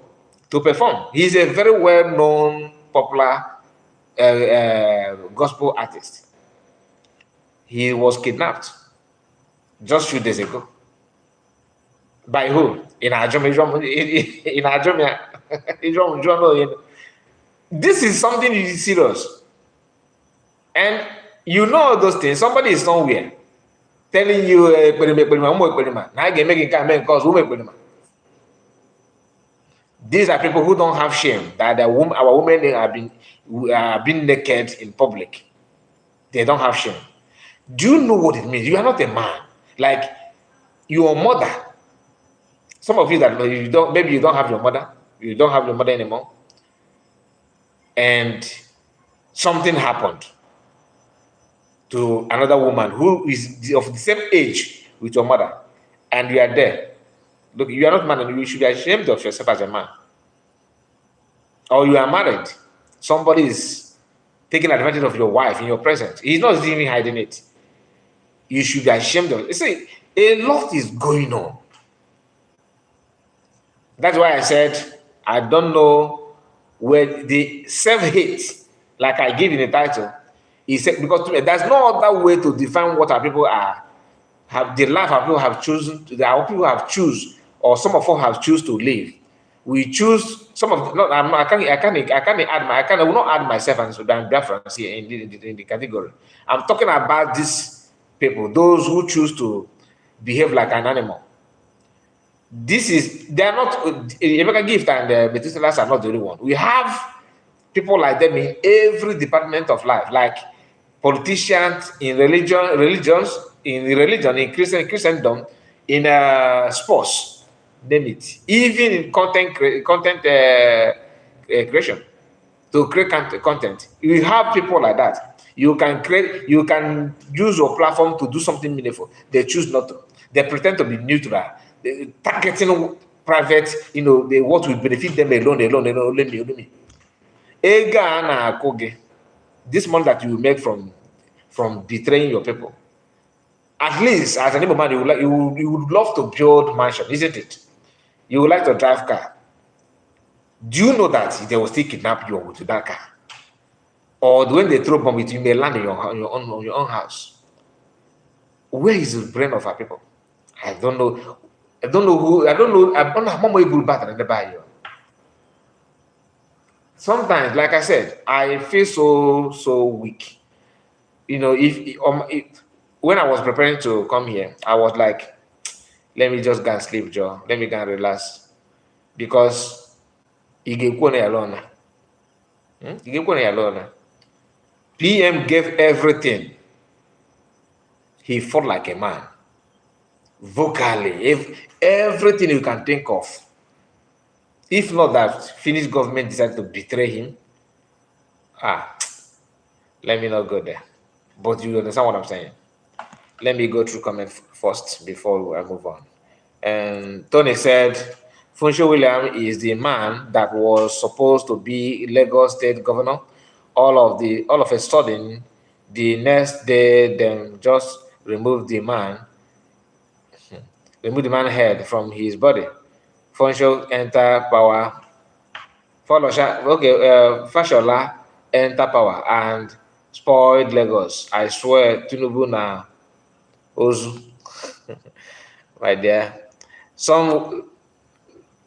to perform. He's a very well-known, popular gospel artist. He was kidnapped just a few days ago. By who? In Ajomia. This is something serious. And you know those things. Somebody is somewhere telling you, these are people who don't have shame that our women have been naked in public. They don't have shame. Do you know what it means? You are not a man. Like your mother. Some of you that you don't, maybe you don't have your mother. You don't have your mother anymore. And something happened to another woman who is of the same age with your mother, and you are there. Look, you are not man, and you should be ashamed of yourself as a man. Or you are married. Somebody is taking advantage of your wife in your presence. He's not even hiding it. You should be ashamed of it. See, a lot is going on. That's why I said, I don't know where the self-hate, like I give in the title, is because there's no other way to define what our people are, have the life our people have chosen, our people have choose, or some of us have choose to live. We choose some of. No, I will not add myself and Sudan Biafrans here in the category. I'm talking about these people, those who choose to behave like an animal. They are not, Emeka Gift and Methuselahs are not the only one. We have people like them in every department of life, like politicians in religions, in Christendom, in sports, name it. Even in content creation, to create content. You have people like that. You can use your platform to do something meaningful. They choose not to. They pretend to be neutral. Targeting private, they what will benefit them alone, only me. This money that you make from betraying your people, at least as an Igbo man, you would love to build mansion, isn't it? You would like to drive car. Do you know that they will still kidnap you with that car? Or when they throw bomb, you may land in your own house. Where is the brain of our people? I don't know who. I don't know how much good battle in the Bayou. Sometimes, like I said, I feel so weak. If when I was preparing to come here, I was like, let me just go and sleep, Joe. Let me go and relax. Because you get alone. PM gave everything. He fought like a man, vocally, everything you can think of. If not that Finnish government decided to betray him, let me not go there. But you understand what I'm saying. Let me go through comment first before I move on. And Tony said, Funsho William is the man that was supposed to be Lagos State Governor. All of a sudden, the next day, them just remove the man head from his body. Funsho enter power. Fashola enter power and spoiled Lagos. I swear, Tinubu na Ozu, my dear.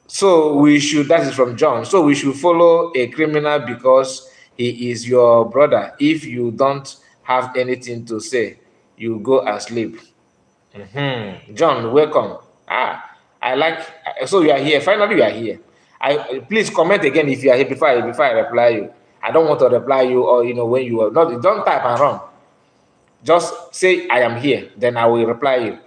That is from John. So we should follow a criminal because he is your brother. If you don't have anything to say, you go and sleep. John, welcome. I like. So you are here. Finally, you are here. Please comment again if you are here before I reply you. I don't want to reply you or when you are not. Don't type and run. Just say I am here. Then I will reply you.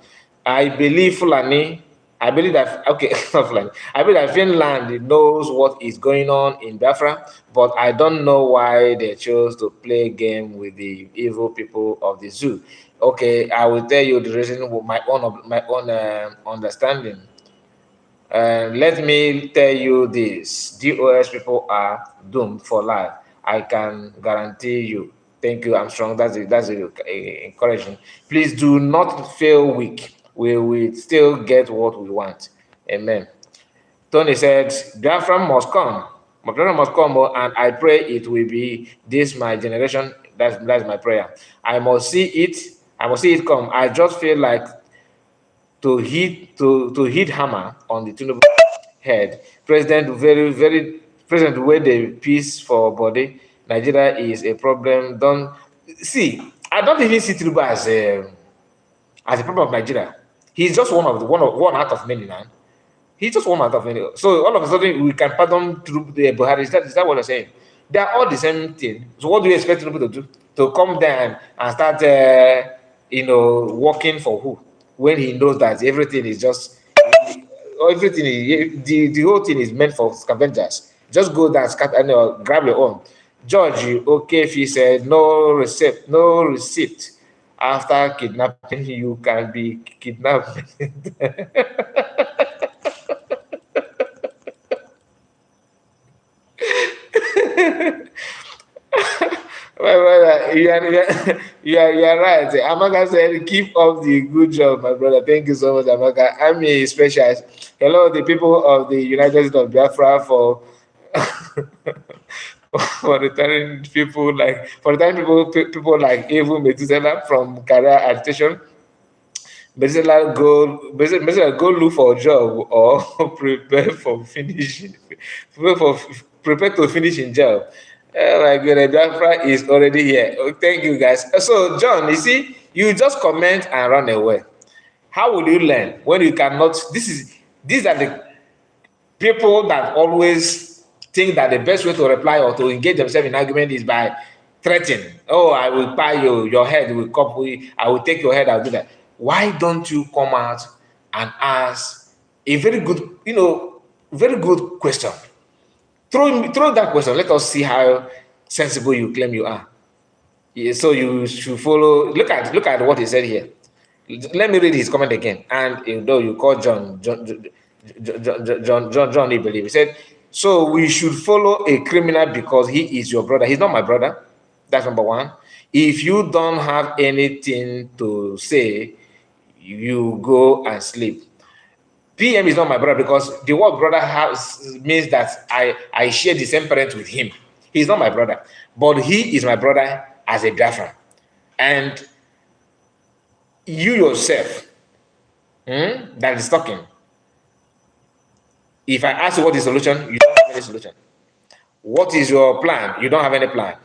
I believe Fulani. I believe that not Fulani. I believe that Finland knows what is going on in Biafra, but I don't know why they chose to play game with the evil people of the zoo. Okay, I will tell you the reason with my own understanding. Let me tell you this: DOS people are doomed for life. I can guarantee you. Thank you, Armstrong. That's encouraging. Please do not feel weak. We will still get what we want. Amen. Tony said, Biafra must come. Biafra must come, and I pray it will be this my generation. That's my prayer. I must see it. I must see it come. I just feel like to hit hammer on the Tinubu head. President President wey dey peace for body. Nigeria is a problem. Don't see. I don't even see Tinubu as a problem of Nigeria. He's just one out of many now. He's just one out of many. So all of a sudden we can pardon through the Buhari. Is that what you're saying? They are all the same thing. So what do you expect people to do? To come down and start, working for who? When he knows that everything is just the whole thing is meant for scavengers. Just go there, grab your own. George, okay, if he said no receipt after kidnapping, you can be kidnapped. My brother, you are right. Amaka said, keep up the good job, my brother. Thank you so much, Amaka. I'm a specialist. Hello, the people of the United States of Biafra for people like Evu Methuselah from career agitation. Methuselah go look for a job or prepare to finish in jail. Oh my goodness, Biafra is already here. Oh, thank you guys. So John, you see, you just comment and run away. How will you learn when you cannot? These are the people that always think that the best way to reply or to engage themselves in argument is by threatening. Oh, I will buy you, your head will come, I will take your head, I'll do that. Why don't you come out and ask a very good question? Throw that question. Let us see how sensible you claim you are. Yeah, so you should follow. Look at what he said here. Let me read his comment again. And though you call John, he believe. He said, so we should follow a criminal because he is your brother. He's not my brother. That's number one. If you don't have anything to say, you go and sleep. PM is not my brother because the word brother means that I share the same parent with him. He's not my brother, but he is my brother as a Biafran. And you yourself, that is talking. If I ask you what is the solution, you don't have any solution. What is your plan? You don't have any plan.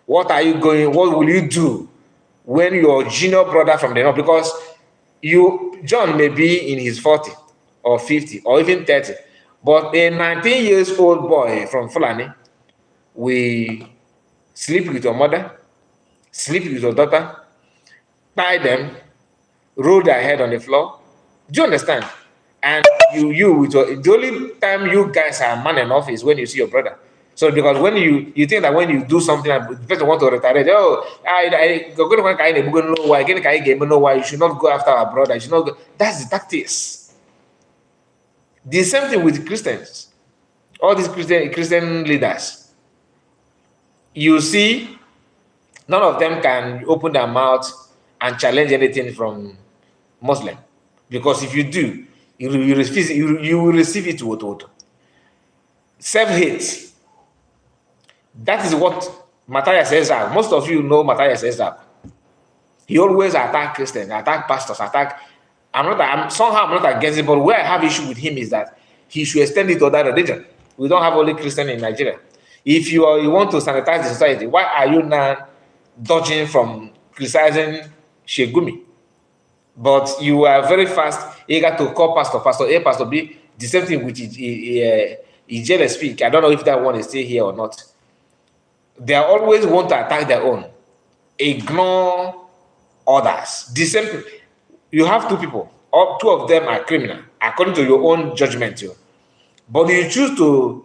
What will you do when your junior brother from the north, because John may be in his 40 or 50 or even 30, but a 19 years old boy from Fulani we sleep with your mother, sleep with your daughter, tie them, roll their head on the floor. Do you understand? And you with your, the only time you guys are man enough is when you see your brother. So because when you think that when you do something and the person want to retaliate, oh, I go to one guy know why, get a game know why you should not go after our brother. You should not go. That's the tactics. The same thing with Christians. All these Christian leaders. You see, none of them can open their mouth and challenge anything from Muslim. Because if you do, you will receive it with self-hate. That is what Matthias says. Most of you know Matthias says that. He always attack Christians, attack pastors, attack. Somehow I'm not against it, but where I have issue with him is that he should extend it to other religion. We don't have only Christian in Nigeria. If you want to sanitize the society, why are you now dodging from criticizing Shegumi? But you are very fast, eager to call Pastor A, Pastor B. The same thing with Ijele speak. I don't know if that one is still here or not. They always want to attack their own, ignore others. The same. You have two people. Two of them are criminal according to your own judgment. But you choose to,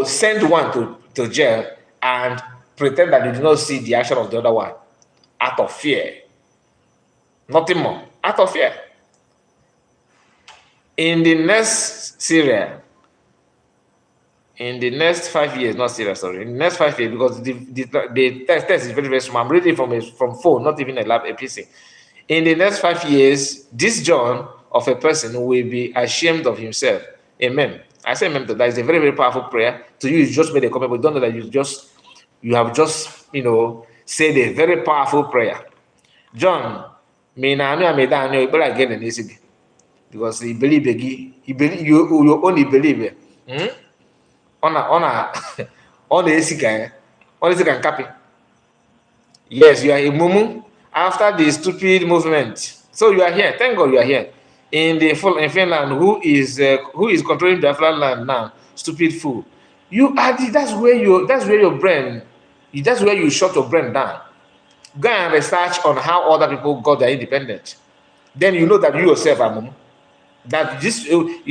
send one to jail and pretend that you do not see the action of the other one out of fear. Nothing more. Out of fear. In the next Syria, in the next 5 years, not Syria, sorry, in the next 5 years, because the test is very, very small. I'm reading from phone, not even a PC. In the next 5 years, this John of a person will be ashamed of himself. Amen. I say amen to that. It's a very, very powerful prayer. To you, you just made a comment, but don't know that you have just, said a very powerful prayer. John, because he believe you only believe it. On the copy. Yes, you are a mumu after the stupid movement. So you are here. Thank God you are here. In Finland, who is controlling the land now? Stupid fool. That's where your brain. That's where you shut your brain down. Go and research on how other people got their independence. Then you know that you yourself are mumu. That this you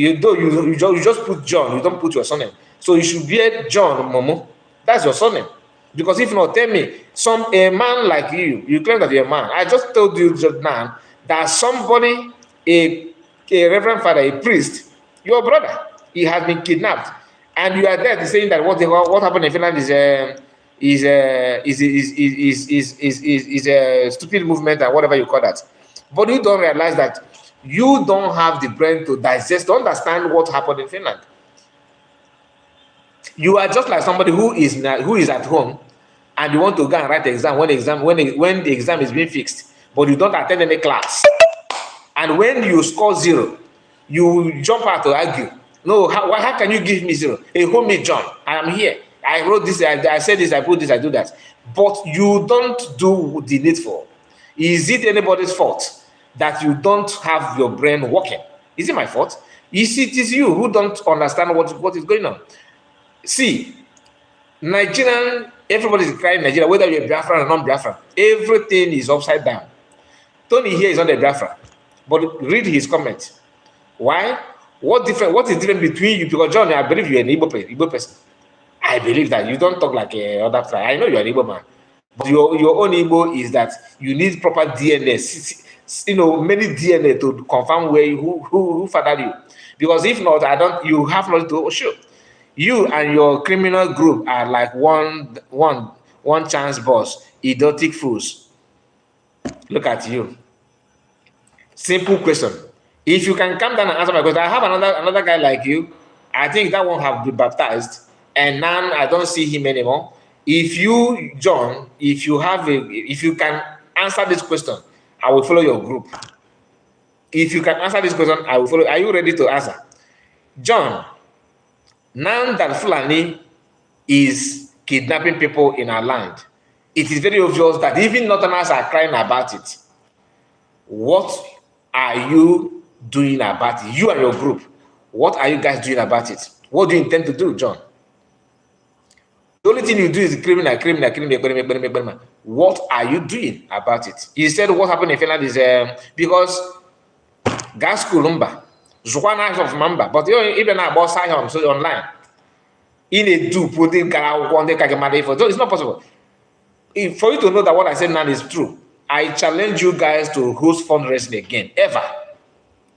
just put John, you don't put your surname. So you should bear John Momo. That's your surname. Because if not, tell me, a man like you claim that you're a man. I just told you just now that somebody, a reverend father, a priest, your brother, he has been kidnapped, and you are there saying that what happened in Finland is a stupid movement and whatever you call that. But you don't realize that you don't have the brain to digest, to understand what happened in Finland. You are just like somebody who is at home and you want to go and write the exam when the exam is being fixed, but you don't attend any class. And when you score 0, you jump out to argue. No, how can you give me 0? Hey, hold me, John. I am here. I wrote this, I said this, I put this, I do that. But you don't do the needful. Is it anybody's fault that you don't have your brain working? Is it my fault? It is you who don't understand what is going on. See, everybody is crying in Nigeria, whether you're Biafran or non-Biafran. Everything is upside down. Tony here is on the Biafra, but read his comment. Why? What is different between you? Because John, I believe you're an Igbo person. I believe that you don't talk like a other tribe. I know you're an Igbo man. But your own Igbo is that you need proper DNA, many DNA to confirm who fathered you. Because if not, you have not to show. You and your criminal group are like one chance boss, idiotic fools. Look at you. Simple question. If you can come down and answer my question, I have another guy like you. I think that one have been baptized, and now I don't see him anymore. If you, John, if you can answer this question, I will follow your group. If you can answer this question, I will follow. Are you ready to answer? John, now that Fulani is kidnapping people in our land, it is very obvious that even Northerners are crying about it. What are you doing about it? You and your group, what are you guys doing about it? What do you intend to do, John? The only thing you do is criminal. What are you doing about it? He said what happened in Finland is because gas school number, Zwana of member, but even about Sion so online. In a dupe, putting one day for so it's not possible. For you to know that what I said now is true, I challenge you guys to host fundraising again, ever.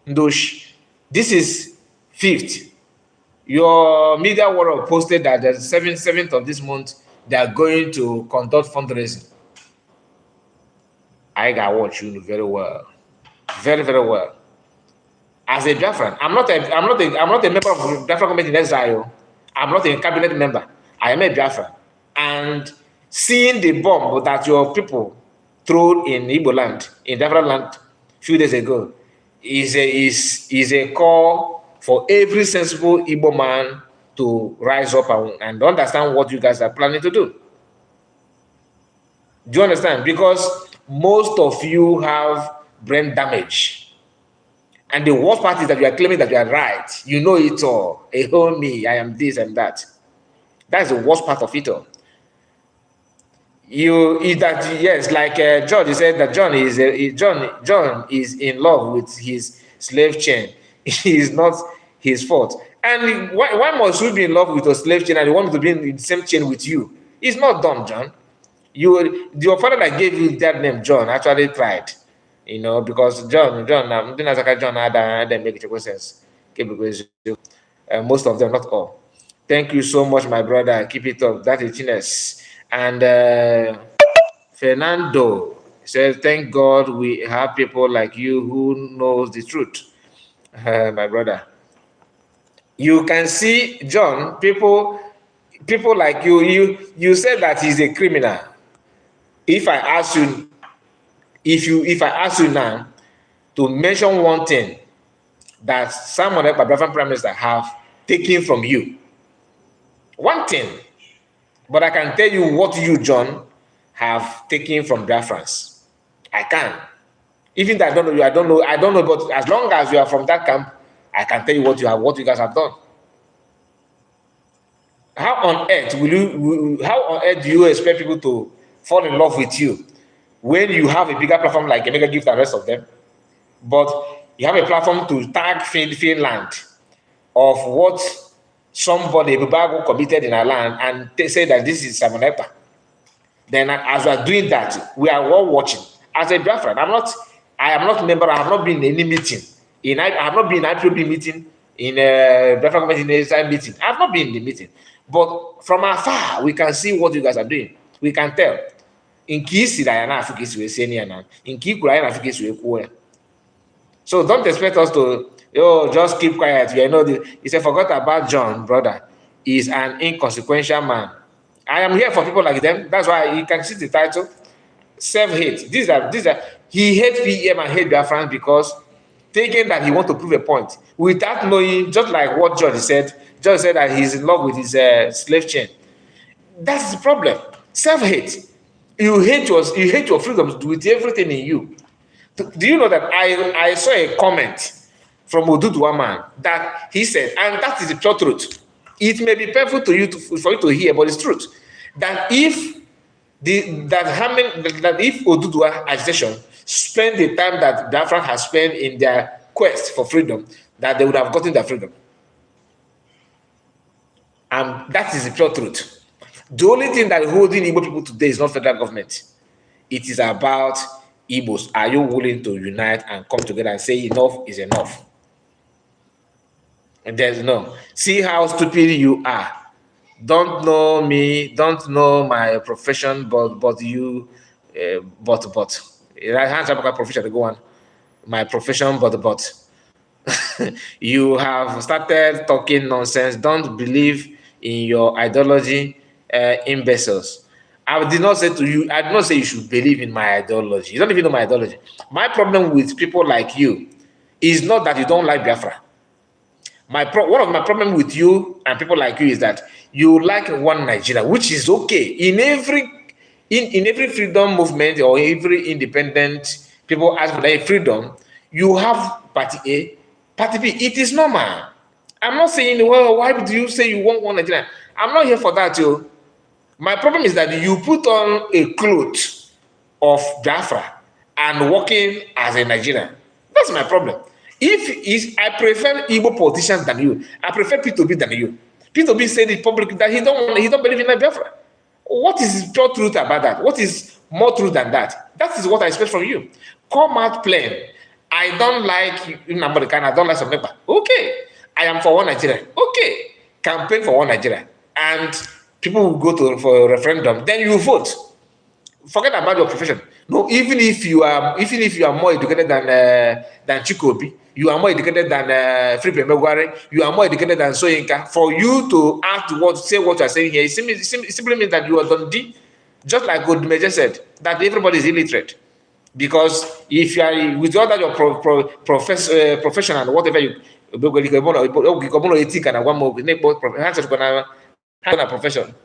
Ndosh, this is 5th. Your media world posted that the 7th of this month, they are going to conduct fundraising. I got watch you very well. Very, very well. As a Biafran, I'm not a member of the Biafran government in exile. I'm not a cabinet member. I am a Biafran. And seeing the bomb that your people threw in Igbo land, in Biafran land, a few days ago, is a call for every sensible Igbo man to rise up and understand what you guys are planning to do. Do you understand? Because most of you have brain damage. And the worst part is that you are claiming that you are right. You know it all. Hey, hold me, I am this and that. That's the worst part of it all. Yes, like John, he said that John is in love with his slave chain. It is not his fault. And why must you be in love with a slave chain and you want to be in the same chain with you? It's not done, John. Your father that gave you that name, John, actually tried. Because John, had make it sense. Most of them, not all. Thank you so much, my brother. Keep it up. That is genius. And Fernando says, thank God we have people like you who knows the truth. My brother. You can see, John, people like you said that he's a criminal. If I ask you now to mention one thing that someone like Biafran Prime Minister have taken from you, one thing, but I can tell you what you, John, have taken from Biafrans. I can. Even though I don't know, but as long as you are from that camp, I can tell you what you guys have done. How on earth do you expect people to fall in love with you when you have a bigger platform like a mega gift than the rest of them? But you have a platform to tag Finland of what somebody committed in our land and say that this is Samonepa. Then as we are doing that, we are all watching. As a Biafran, I am not a member, I have not been in any meeting. I have not been in an IPOB meeting, in a Biafran government in a meeting. I have not been in the meeting. But from afar, we can see what you guys are doing. We can tell. In So don't expect us to just keep quiet. He said, forgot about John, brother. He's an inconsequential man. I am here for people like them. That's why you can see the title, self-hate. These are he hates PM and hate Biafran because thinking that he wants to prove a point without knowing, just like what George said that he's in love with his slave chain. That's the problem. Self-hate. You hate your freedom with everything in you. Do you know that I saw a comment from Oduduwa man that he said, and that is the pure truth. It may be painful to you for you to hear, but it's truth. That if Oduduwa agitation spend the time that Biafran has spent in their quest for freedom, that they would have gotten their freedom. And that is the pure truth. The only thing that is holding Igbo people today is not federal government. It is about Igbos. Are you willing to unite and come together and say enough is enough? And there's no. See how stupid you are. Don't know me, don't know my profession, but you, but. Hands up my profession to go on. My profession, but. You have started talking nonsense. Don't believe in your ideology, imbeciles. I did not say you should believe in my ideology. You don't even know my ideology. My problem with people like you is not that you don't like Biafra. One of my problems with you and people like you is that you like one Nigeria, which is okay. In every freedom movement or every independent people ask for their freedom, you have party A, party B. It is normal. I'm not saying, well, why do you say you want one Nigeria? I'm not here for that, yo. My problem is that you put on a cloth of Biafra and working as a Nigerian. That's my problem. I prefer Igbo politicians than you. I prefer P2B than you. P2B said in public that he don't believe in Biafra. What is pure truth about that? What is more truth than that? That is what I expect from you. Come out plain. I don't like in American, I don't like some paper. Okay. I am for one Nigeria. Okay. Campaign for one Nigeria. And people will go to for a referendum. Then you vote. Forget about your profession. No, even if you are more educated than Chikobi, you are more educated than Philippe Megware, you are more educated than Soyinka. For you to say what you are saying here, it simply means that you are Dundee. Just like Godmeje said, that everybody is illiterate. Because if you are with all that your profession and whatever you profession.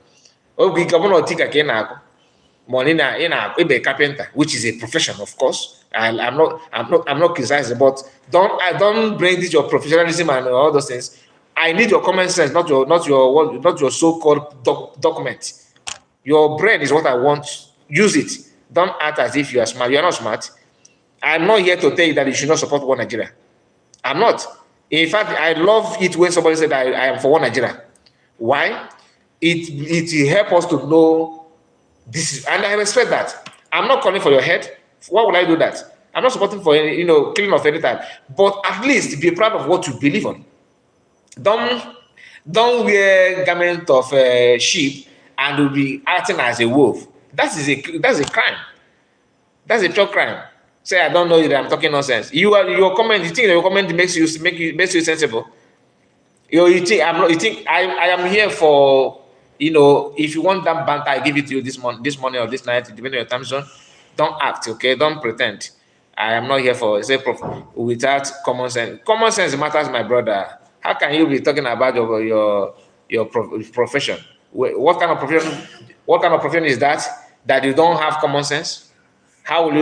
Money in a carpenter, which is a profession, of course. I'm not criticizing, but don't bring this your professionalism and all those things. I need your common sense, not your so-called document. Your brain is what I want. Use it. Don't act as if you are smart. You are not smart. I'm not here to tell you that you should not support one Nigeria. I'm not. In fact, I love it when somebody said I am for one Nigeria. Why? It helps us to know this is, and I respect that. I'm not calling for your head. Why would I do that? I'm not supporting for killing of any type. But at least be proud of what you believe on. Don't wear garment of sheep and will be acting as a wolf. That's a crime. That's a pure crime. Say I don't know that I'm talking nonsense. Your comment. You think that your comment makes you sensible? You think I'm not? You think I am here for? If you want that banter, I give it to you this morning or this night, depending on your time zone. Don't act, okay? Don't pretend. I am not here for without common sense. Common sense matters, my brother. How can you be talking about your profession? What kind of profession? What kind of profession is that? That you don't have common sense? How will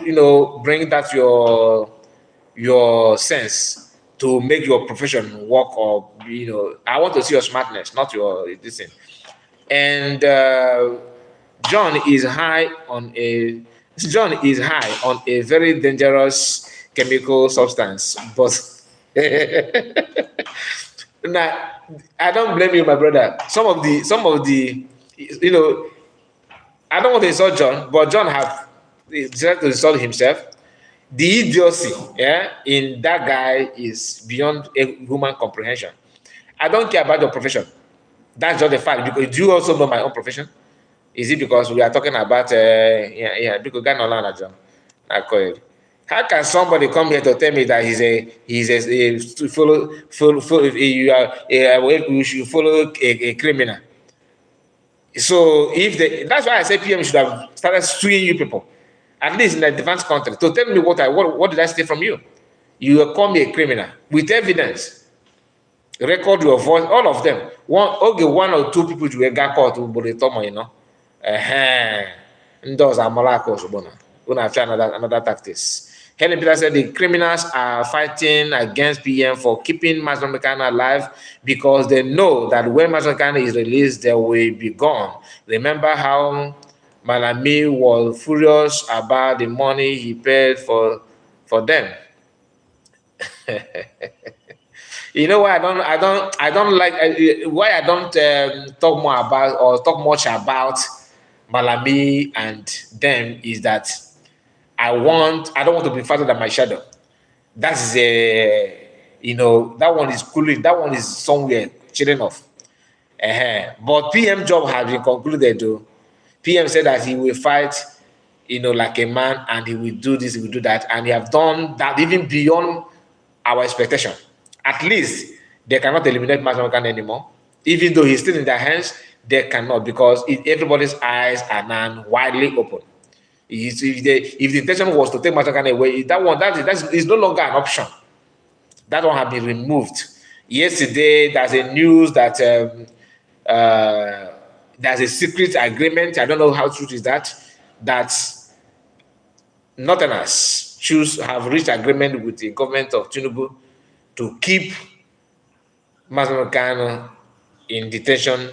you bring that your sense to make your profession work, or I want to see your smartness, not your this thing. And John is high on a very dangerous chemical substance, but now I don't blame you, my brother. Some of the I don't want to insult John, but John have decided to insult himself. The idiocy, in that guy is beyond human comprehension. I don't care about your profession. That's just the fact. Because do you also know my own profession? Is it because we are talking about because John? How can somebody come here to tell me that you should follow a criminal? So that's why I say PM should have started suing you people, at least in the advanced country, to tell me what did I steal from you? You call me a criminal with evidence. Record your voice, all of them. One or two people you got caught to Bolitomo, those are Malacos. We're have tried another tactics. Helen Peter said the criminals are fighting against PM for keeping Mazamekana alive because they know that when Mazamekana is released, they will be gone. Remember how Malami was furious about the money he paid for them. You know why I don't like why I don't talk more about or talk much about Malami and them is that I don't want to be faster than my shadow. That's that one is cooling. That one is somewhere chilling off. But PM job has been concluded though. PM said that he will fight, like a man, and he will do this, he will do that, and he have done that even beyond our expectation. At least they cannot eliminate Masamokan anymore. Even though he's still in their hands, they cannot because everybody's eyes are now widely open. If the intention was to take Masamokan away, that is no longer an option. That one has been removed. Yesterday, there's a news that there's a secret agreement. I don't know how true is that Northerners have reached agreement with the government of Tinubu to keep Masamokan in detention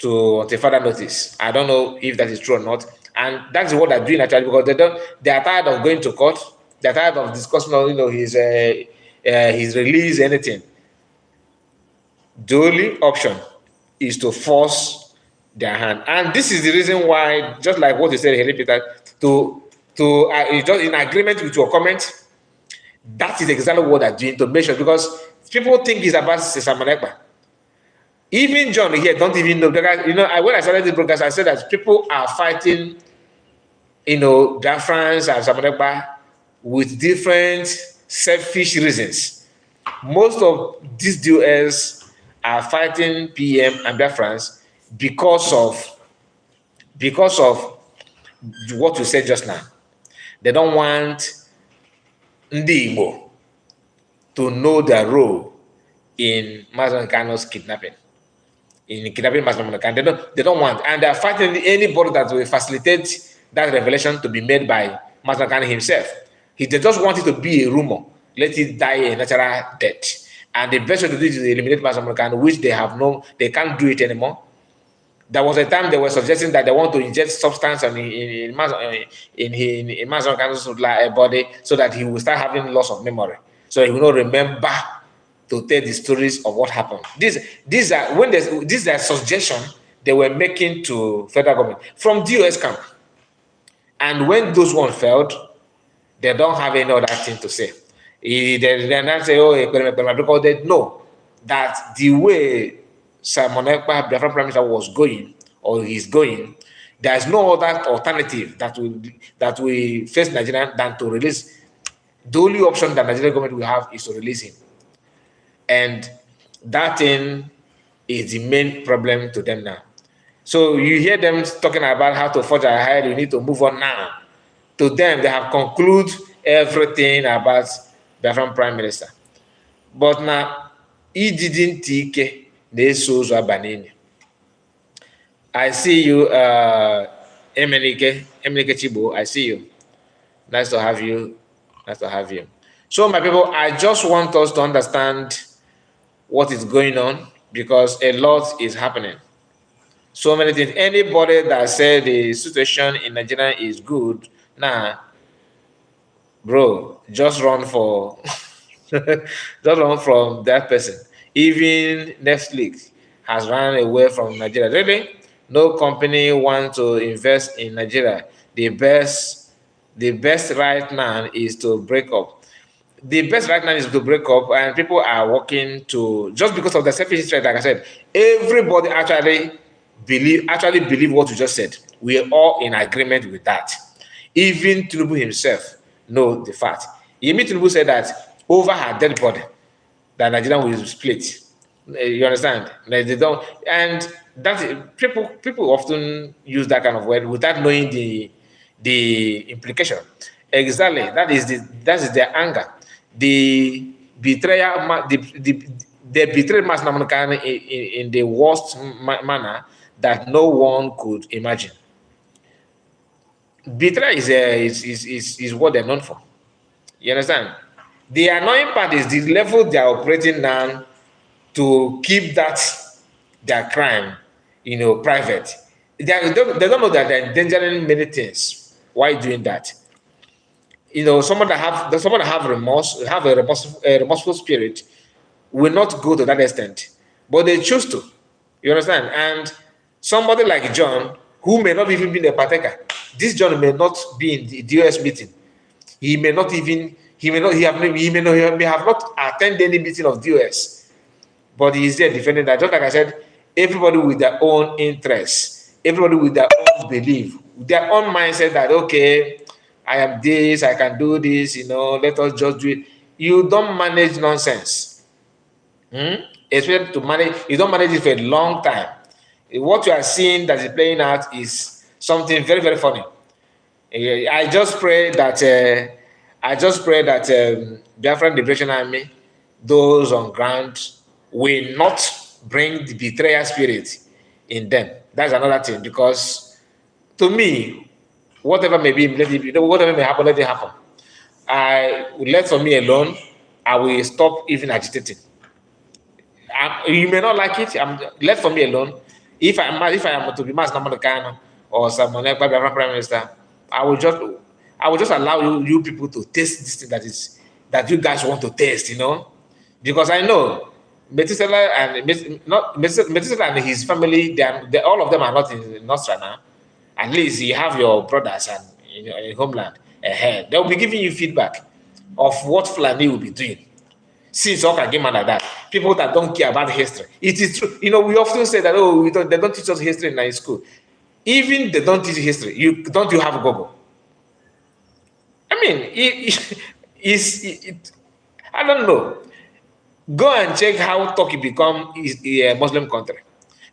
until further notice. I don't know if that is true or not. And that's what they're doing actually, because they are tired of going to court. They're tired of discussing, his release, anything. The only option is to force their hand. And this is the reason why, just like what you said, Henry Peter, just in agreement with your comment, that is exactly what they're doing to make sure, because people think it's about Samanekpa. Even John here don't even know, because when I started this broadcast, I said that people are fighting, Biafrans and Samanekpa with different selfish reasons. Most of these duels are fighting PM and Biafrans because of what you said just now. They don't want Ndi Igbo to know their role in Mazen Kano's kidnapping. In kidnapping Mazen Kano, they don't want, and they are fighting anybody that will facilitate that revelation to be made by Mazen Kano himself. They just want it to be a rumor. Let it die a natural death. And the best way to do it is to eliminate Mazen Kano, which they can't do it anymore. There was a time they were suggesting that they want to inject substance in Mazen Kano's body so that he will start having loss of memory. So he will not remember to tell the stories of what happened. These are suggestions they were making to federal government from DOS camp. And when those ones failed, they don't have any other thing to say. They not say, because they know that the way Simon Ekpa, Biafra Prime Minister, was going, or is going, there's no other alternative that will face Nigeria than to release. The only option that Nigerian government will have is to release him. And that thing is the main problem to them now. So you hear them talking about how to forge ahead, you need to move on now. To them, they have concluded everything about Biafran Prime Minister. But now, he didn't take the souls of Banini. I see you, Emenike Chibo, I see you. Nice to have you. Nice to have you. So, my people, I just want us to understand what is going on, because a lot is happening. So many things. Anybody that said the situation in Nigeria is good, bro, just run for just run from that person. Even Netflix has run away from Nigeria. Really? No company wants to invest in Nigeria. The best right now is to break up. The best right now is to break up, and people are working to, just because of the selfish interest, like I said, everybody actually believe what you just said. We are all in agreement with that. Even Tinubu himself know the fact. Yemi Tinubu said that over her dead body, that Nigeria will split. You understand? They don't, and that people often use that kind of word without knowing the implication. Exactly. That is their anger. The betrayal, they betrayed Mas Namukan in the worst manner that no one could imagine. Betrayal is what they're known for. You understand? The annoying part is the level they are operating now to keep that their crime, private. They don't know that they're endangering many things. Why doing that? Someone that have remorse, have a remorseful spirit, will not go to that extent, but they choose to. You understand? And somebody like John, who may not even be a partaker, this John may not be in the DOS meeting. He may have not attended any meeting of DOS, but he is there defending that. Just like I said, everybody with their own interests, everybody with their own belief, their own mindset that, okay, I am this, I can do this, let us just do it. You don't manage nonsense. Especially to manage, you don't manage it for a long time. What you are seeing that is playing out is something very, very funny. I just pray that Biafran Liberation Army, those on ground, will not bring the betrayal spirit in them. That's another thing, because to me, whatever may be, whatever may happen, let it happen. I will let for me alone. I will stop even agitating. You may not like it. Let for me alone. If I am to be Mas Namanakano or someone like Prime Minister, I will just allow you people to taste this thing that you guys want to taste, you know, because I know Methuselah and Methuselah and his family, all of them are not in Nostra now. At least you have your brothers and in your homeland ahead. They will be giving you feedback of what Fulani will be doing. Since all can get mad like that, people that don't care about history. It is true. You know, we often say that, oh, they don't teach us history in school. Even they don't teach history. You have Google? I mean, I don't know. Go and check how Turkey become a Muslim country.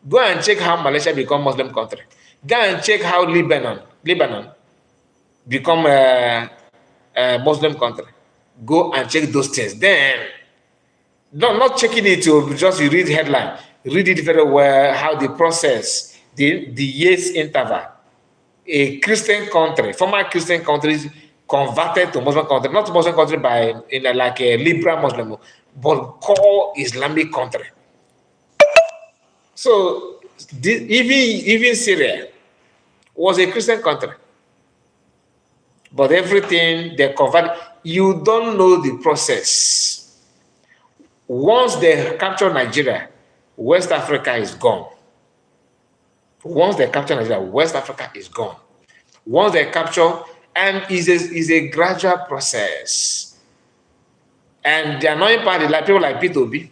Go and check how Malaysia become Muslim country. Go and check how Lebanon become a Muslim country. Go and check those things. Then, not checking it to just you read headline. Read it very well, how they process the years interval. A Christian country, former Christian countries converted to Muslim country, not Muslim country like a liberal Muslim, but core Islamic country. So even Syria was a Christian country, but everything they converted. You don't know the process. Once they capture Nigeria, West Africa is gone. Once they capture Nigeria, West Africa is gone. Once they capture, and is a gradual process. And the annoying part is like people like P2B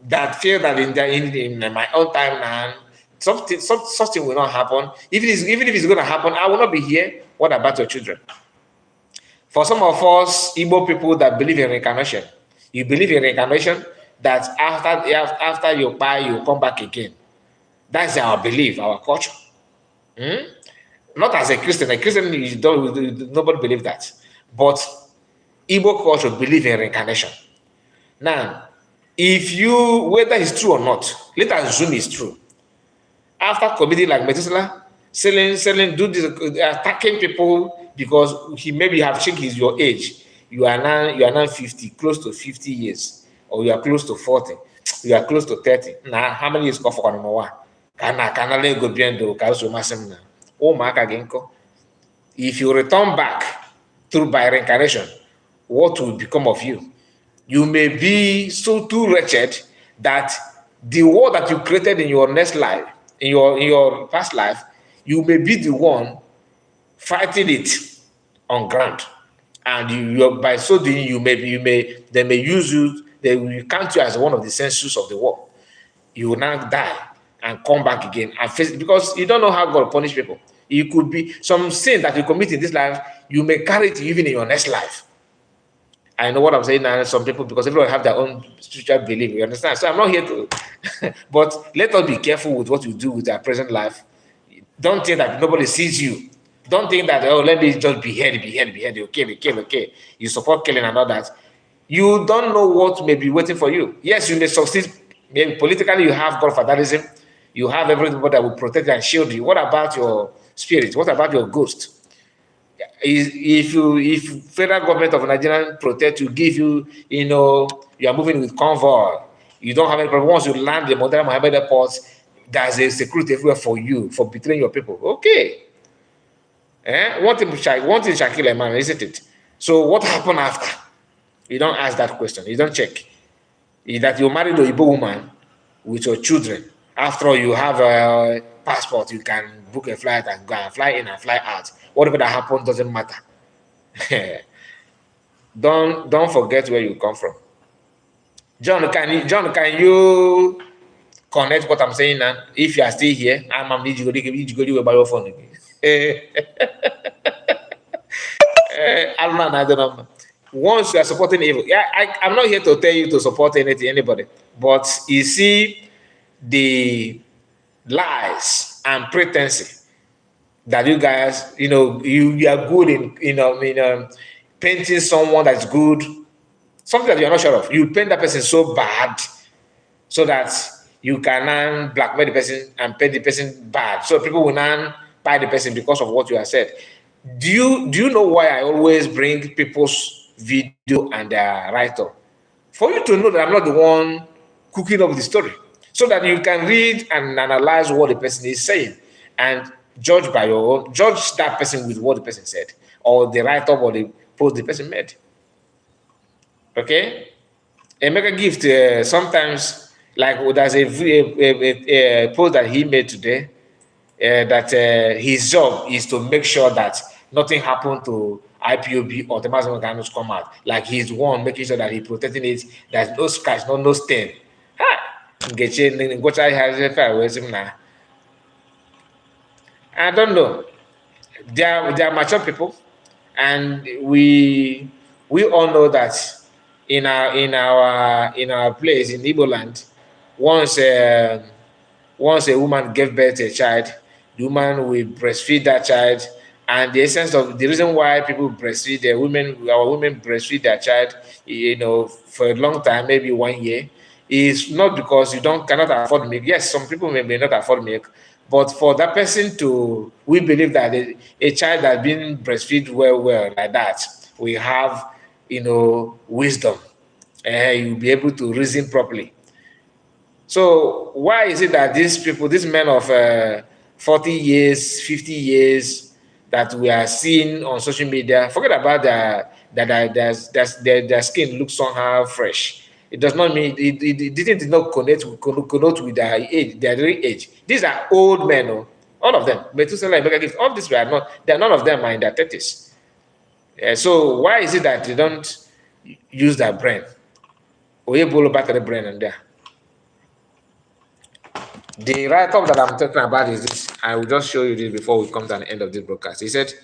that feel that in my own time now, something will not happen. Even if it's going to happen, I will not be here. What about your children? For some of us Igbo people that believe in reincarnation, you believe in reincarnation, that after you die, you come back again. That's our belief, our culture. Not as a Christian. A Christian, nobody believe that. But Igbo culture believe in reincarnation. Now, whether it's true or not, let us assume it's true. After committing like Methuselah, selling, do this, attacking people because he maybe have checked your age. You are now 50, close to 50 years, or you are close to 40, you are close to 30. Now, how many years go for one? If you return back by reincarnation, what will become of you? You may be so too wretched that the world that you created in your next life, in your past life, you may be the one fighting it on ground, and by so doing, they may use you. They will count you as one of the census of the world. You will now die and come back again and face it, because you don't know how God will punish people. It could be some sin that you commit in this life, you may carry it even in your next life. I know what I'm saying now. Some people, because everyone have their own spiritual belief, you understand? So I'm not here to, but let us be careful with what you do with our present life. Don't think that nobody sees you. Don't think that, oh, let me just behead, okay. You support killing and all that. You don't know what may be waiting for you. Yes, you may succeed. Maybe politically, you have godfatherism. You have everybody that will protect and shield you. What about your spirit? What about your ghost? If federal government of Nigeria protect you, give you, you are moving with convoy, you don't have any problem. Once you land the Modern Mohammed Airport, there's a security everywhere for you for betraying your people. Okay. One thing shall kill a man, isn't it? So what happened after? You don't ask that question. You don't check. That you married a Igbo woman with your children. After all, you have a passport, you can book a flight and go and fly in and fly out. Whatever that happens doesn't matter. Don't forget where you come from. John, can you connect what I'm saying now? If you are still here, I'm need you to go by your phone again. I don't know. Once you are supporting evil, I'm not here to tell you to support anybody, but you see the lies and pretense that you guys, you are good in painting someone that's good, something that you're not sure of. You paint that person so bad so that you can now blackmail the person and paint the person bad. So people will now buy the person because of what you have said. Do you know why I always bring people's video and their write-up? For you to know that I'm not the one cooking up the story. so that you can read and analyze what the person is saying and judge by your own, judge that person with what the person said or the write-up or the post the person made. Okay? A mega gift sometimes, like there's a post that he made today that his job is to make sure that nothing happened to IPOB or the Mazan Ganos come out. Like he's one making sure that he's protecting it, there's no scratch, no stain. Ha! I don't know. They are mature people, and we all know that in our place in Igbo land, once once a woman gave birth to a child, the woman will breastfeed that child. And the essence of the reason why people breastfeed our women breastfeed their child, for a long time, maybe 1 year, is not because you don't cannot afford milk. Yes, some people may not afford milk, but for that person to, we believe that a child that's been breastfeed well like that, we have wisdom. You'll be able to reason properly. So why is it that these people, these men of 40 years, 50 years that we are seeing on social media, forget about their skin looks somehow fresh. It does not mean it didn't not connote with their age, their real age. These are old men, oh, all of them. Methuselah, all these were not. None of them are in their 30s. So why is it that they don't use their brain? Oyebolo battery brain and there. The write-up that I'm talking about is this. I will just show you this before we come to the end of this broadcast. He said,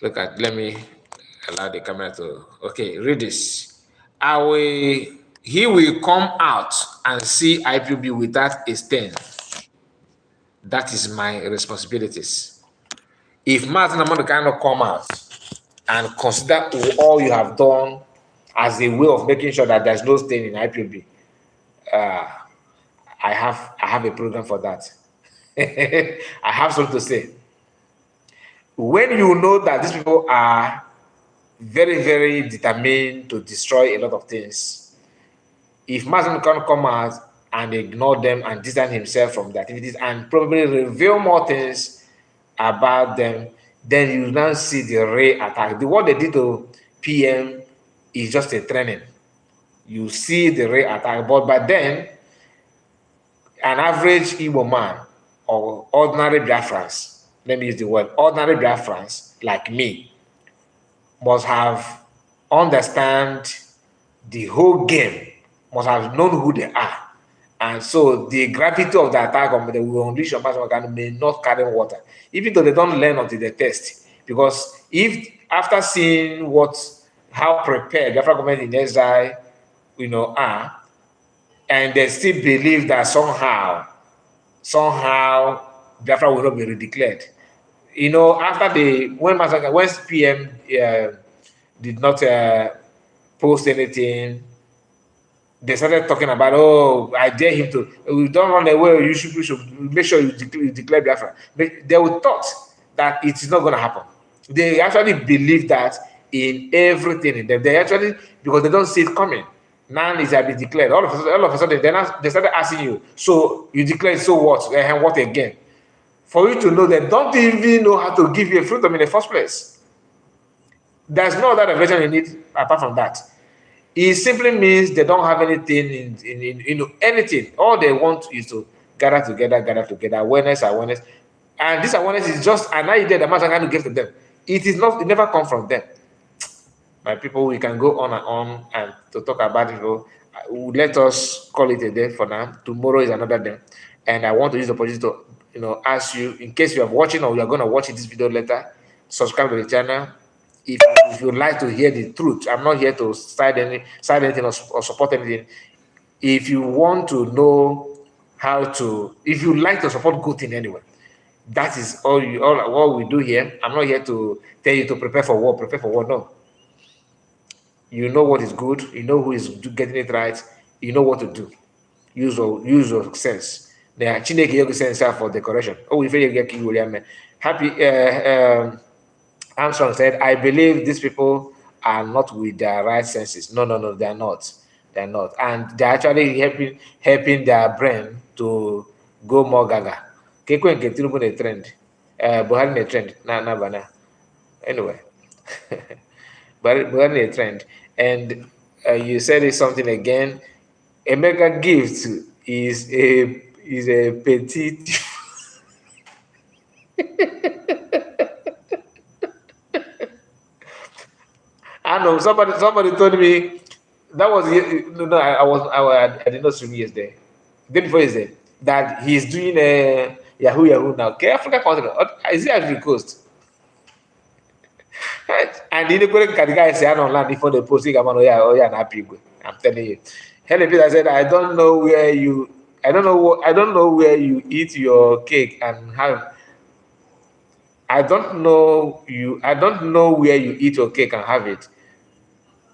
let me allow the camera to, okay, read this. He will come out and see IPOB without a stain. That is my responsibilities. If Martin Amanda cannot come out and consider all you have done as a way of making sure that there's no stain in IPOB, I have a program for that. I have something to say. When you know that these people are very, very determined to destroy a lot of things, if Martin can come out and ignore them and distance himself from the activities and probably reveal more things about them, then you now see the real attack. What they did to PM is just a training. You see the real attack, but by then, an average Igbo man or ordinary Biafrans, let me use the word, ordinary Biafrans like me, must have understand the whole game, must have known who they are. And so the gravity of the attack on the will unleash on Master may not carry water, even though they don't learn until they test. Because if after seeing how prepared the African government in exile, are, and they still believe that somehow Biafra will not be redeclared. After when PM did not post anything, they started talking about, oh, I dare him to, we don't run away, we should make sure you declare Biafra. But they were thought that it is not going to happen. They actually believe that in everything in them. They actually, because they don't see it coming. Now it has been declared. All of a sudden, they started asking you, so you declared, so what? And what again? For you to know they don't even know how to give you a freedom in the first place. There's no other revelation in it apart from that. It simply means they don't have anything in anything. All they want is to gather together, awareness. And this awareness is just an idea that Master can give to them. It never comes from them. My people, we can go on and to talk about it. Let us call it a day for now. Tomorrow is another day. And I want to use the opportunity to ask you, in case you are watching or you are going to watch this video later, subscribe to the channel. If you like to hear the truth, I'm not here to side anything or support anything. If you want to know if you like to support good thing anyway, that is all we do here. I'm not here to tell you to prepare for war. No. You know what is good. You know who is getting it right. You know what to do. Use your sense. They are Chineke sense for decoration. Oh, if you get William, happy. Armstrong said, I believe these people are not with their right senses. No, they are not. they're not, and they're actually helping their brain to go more gaga. Kekwe nke Tinubu na trend, Buhari na trend na bana. Anyway, Buhari na trend, and you said it something again. A mega gift is a petite. I know somebody told me that was no, I did not swim yesterday. Day before yesterday that he's doing a Yahoo now. Okay, Africa continent. Is it Ivory Coast? And the guy say I don't land before the post. Oh yeah, happy. I'm telling you. Helen Peter said, I don't know where you I don't know where you eat your cake and have I don't know where you eat your cake and have it.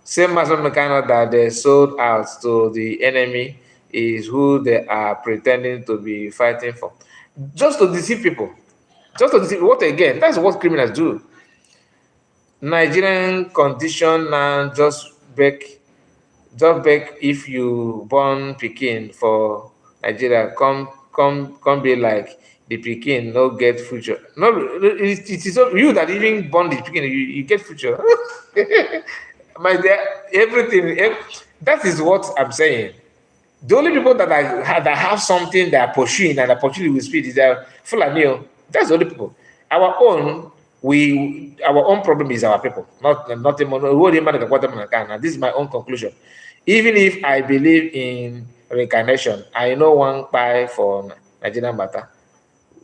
Same Mason Meccano that they sold out to the enemy is who they are pretending to be fighting for. Just to deceive people. Just to deceive. What again? That's what criminals do. Nigerian condition now just beg if you born Pekin for Nigeria, come be like the Pekin, no get future. No, it is you that even born the Pekin, you get future. My dear, that is what I'm saying. The only people that have something they are pursuing and are pursuing with speed is Fulani. That's the only people. Our own problem is our people, not this is my own conclusion. Even if I believe in reincarnation, I know one pie for Nigerian matter.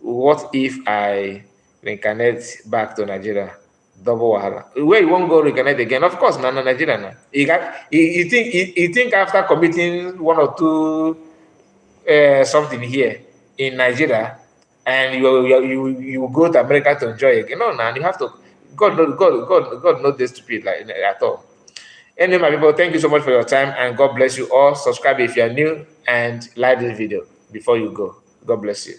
What if I reincarnate back to Nigeria? Double wahala. Where you won't go reincarnate again? Of course, Nigeria. Nah. You think after committing one or two something here in Nigeria, and you go to America to enjoy again? No, you have to. God knows this stupid like at all. Anyway, my people, thank you so much for your time, and God bless you all. Subscribe if you are new, and like this video before you go. God bless you.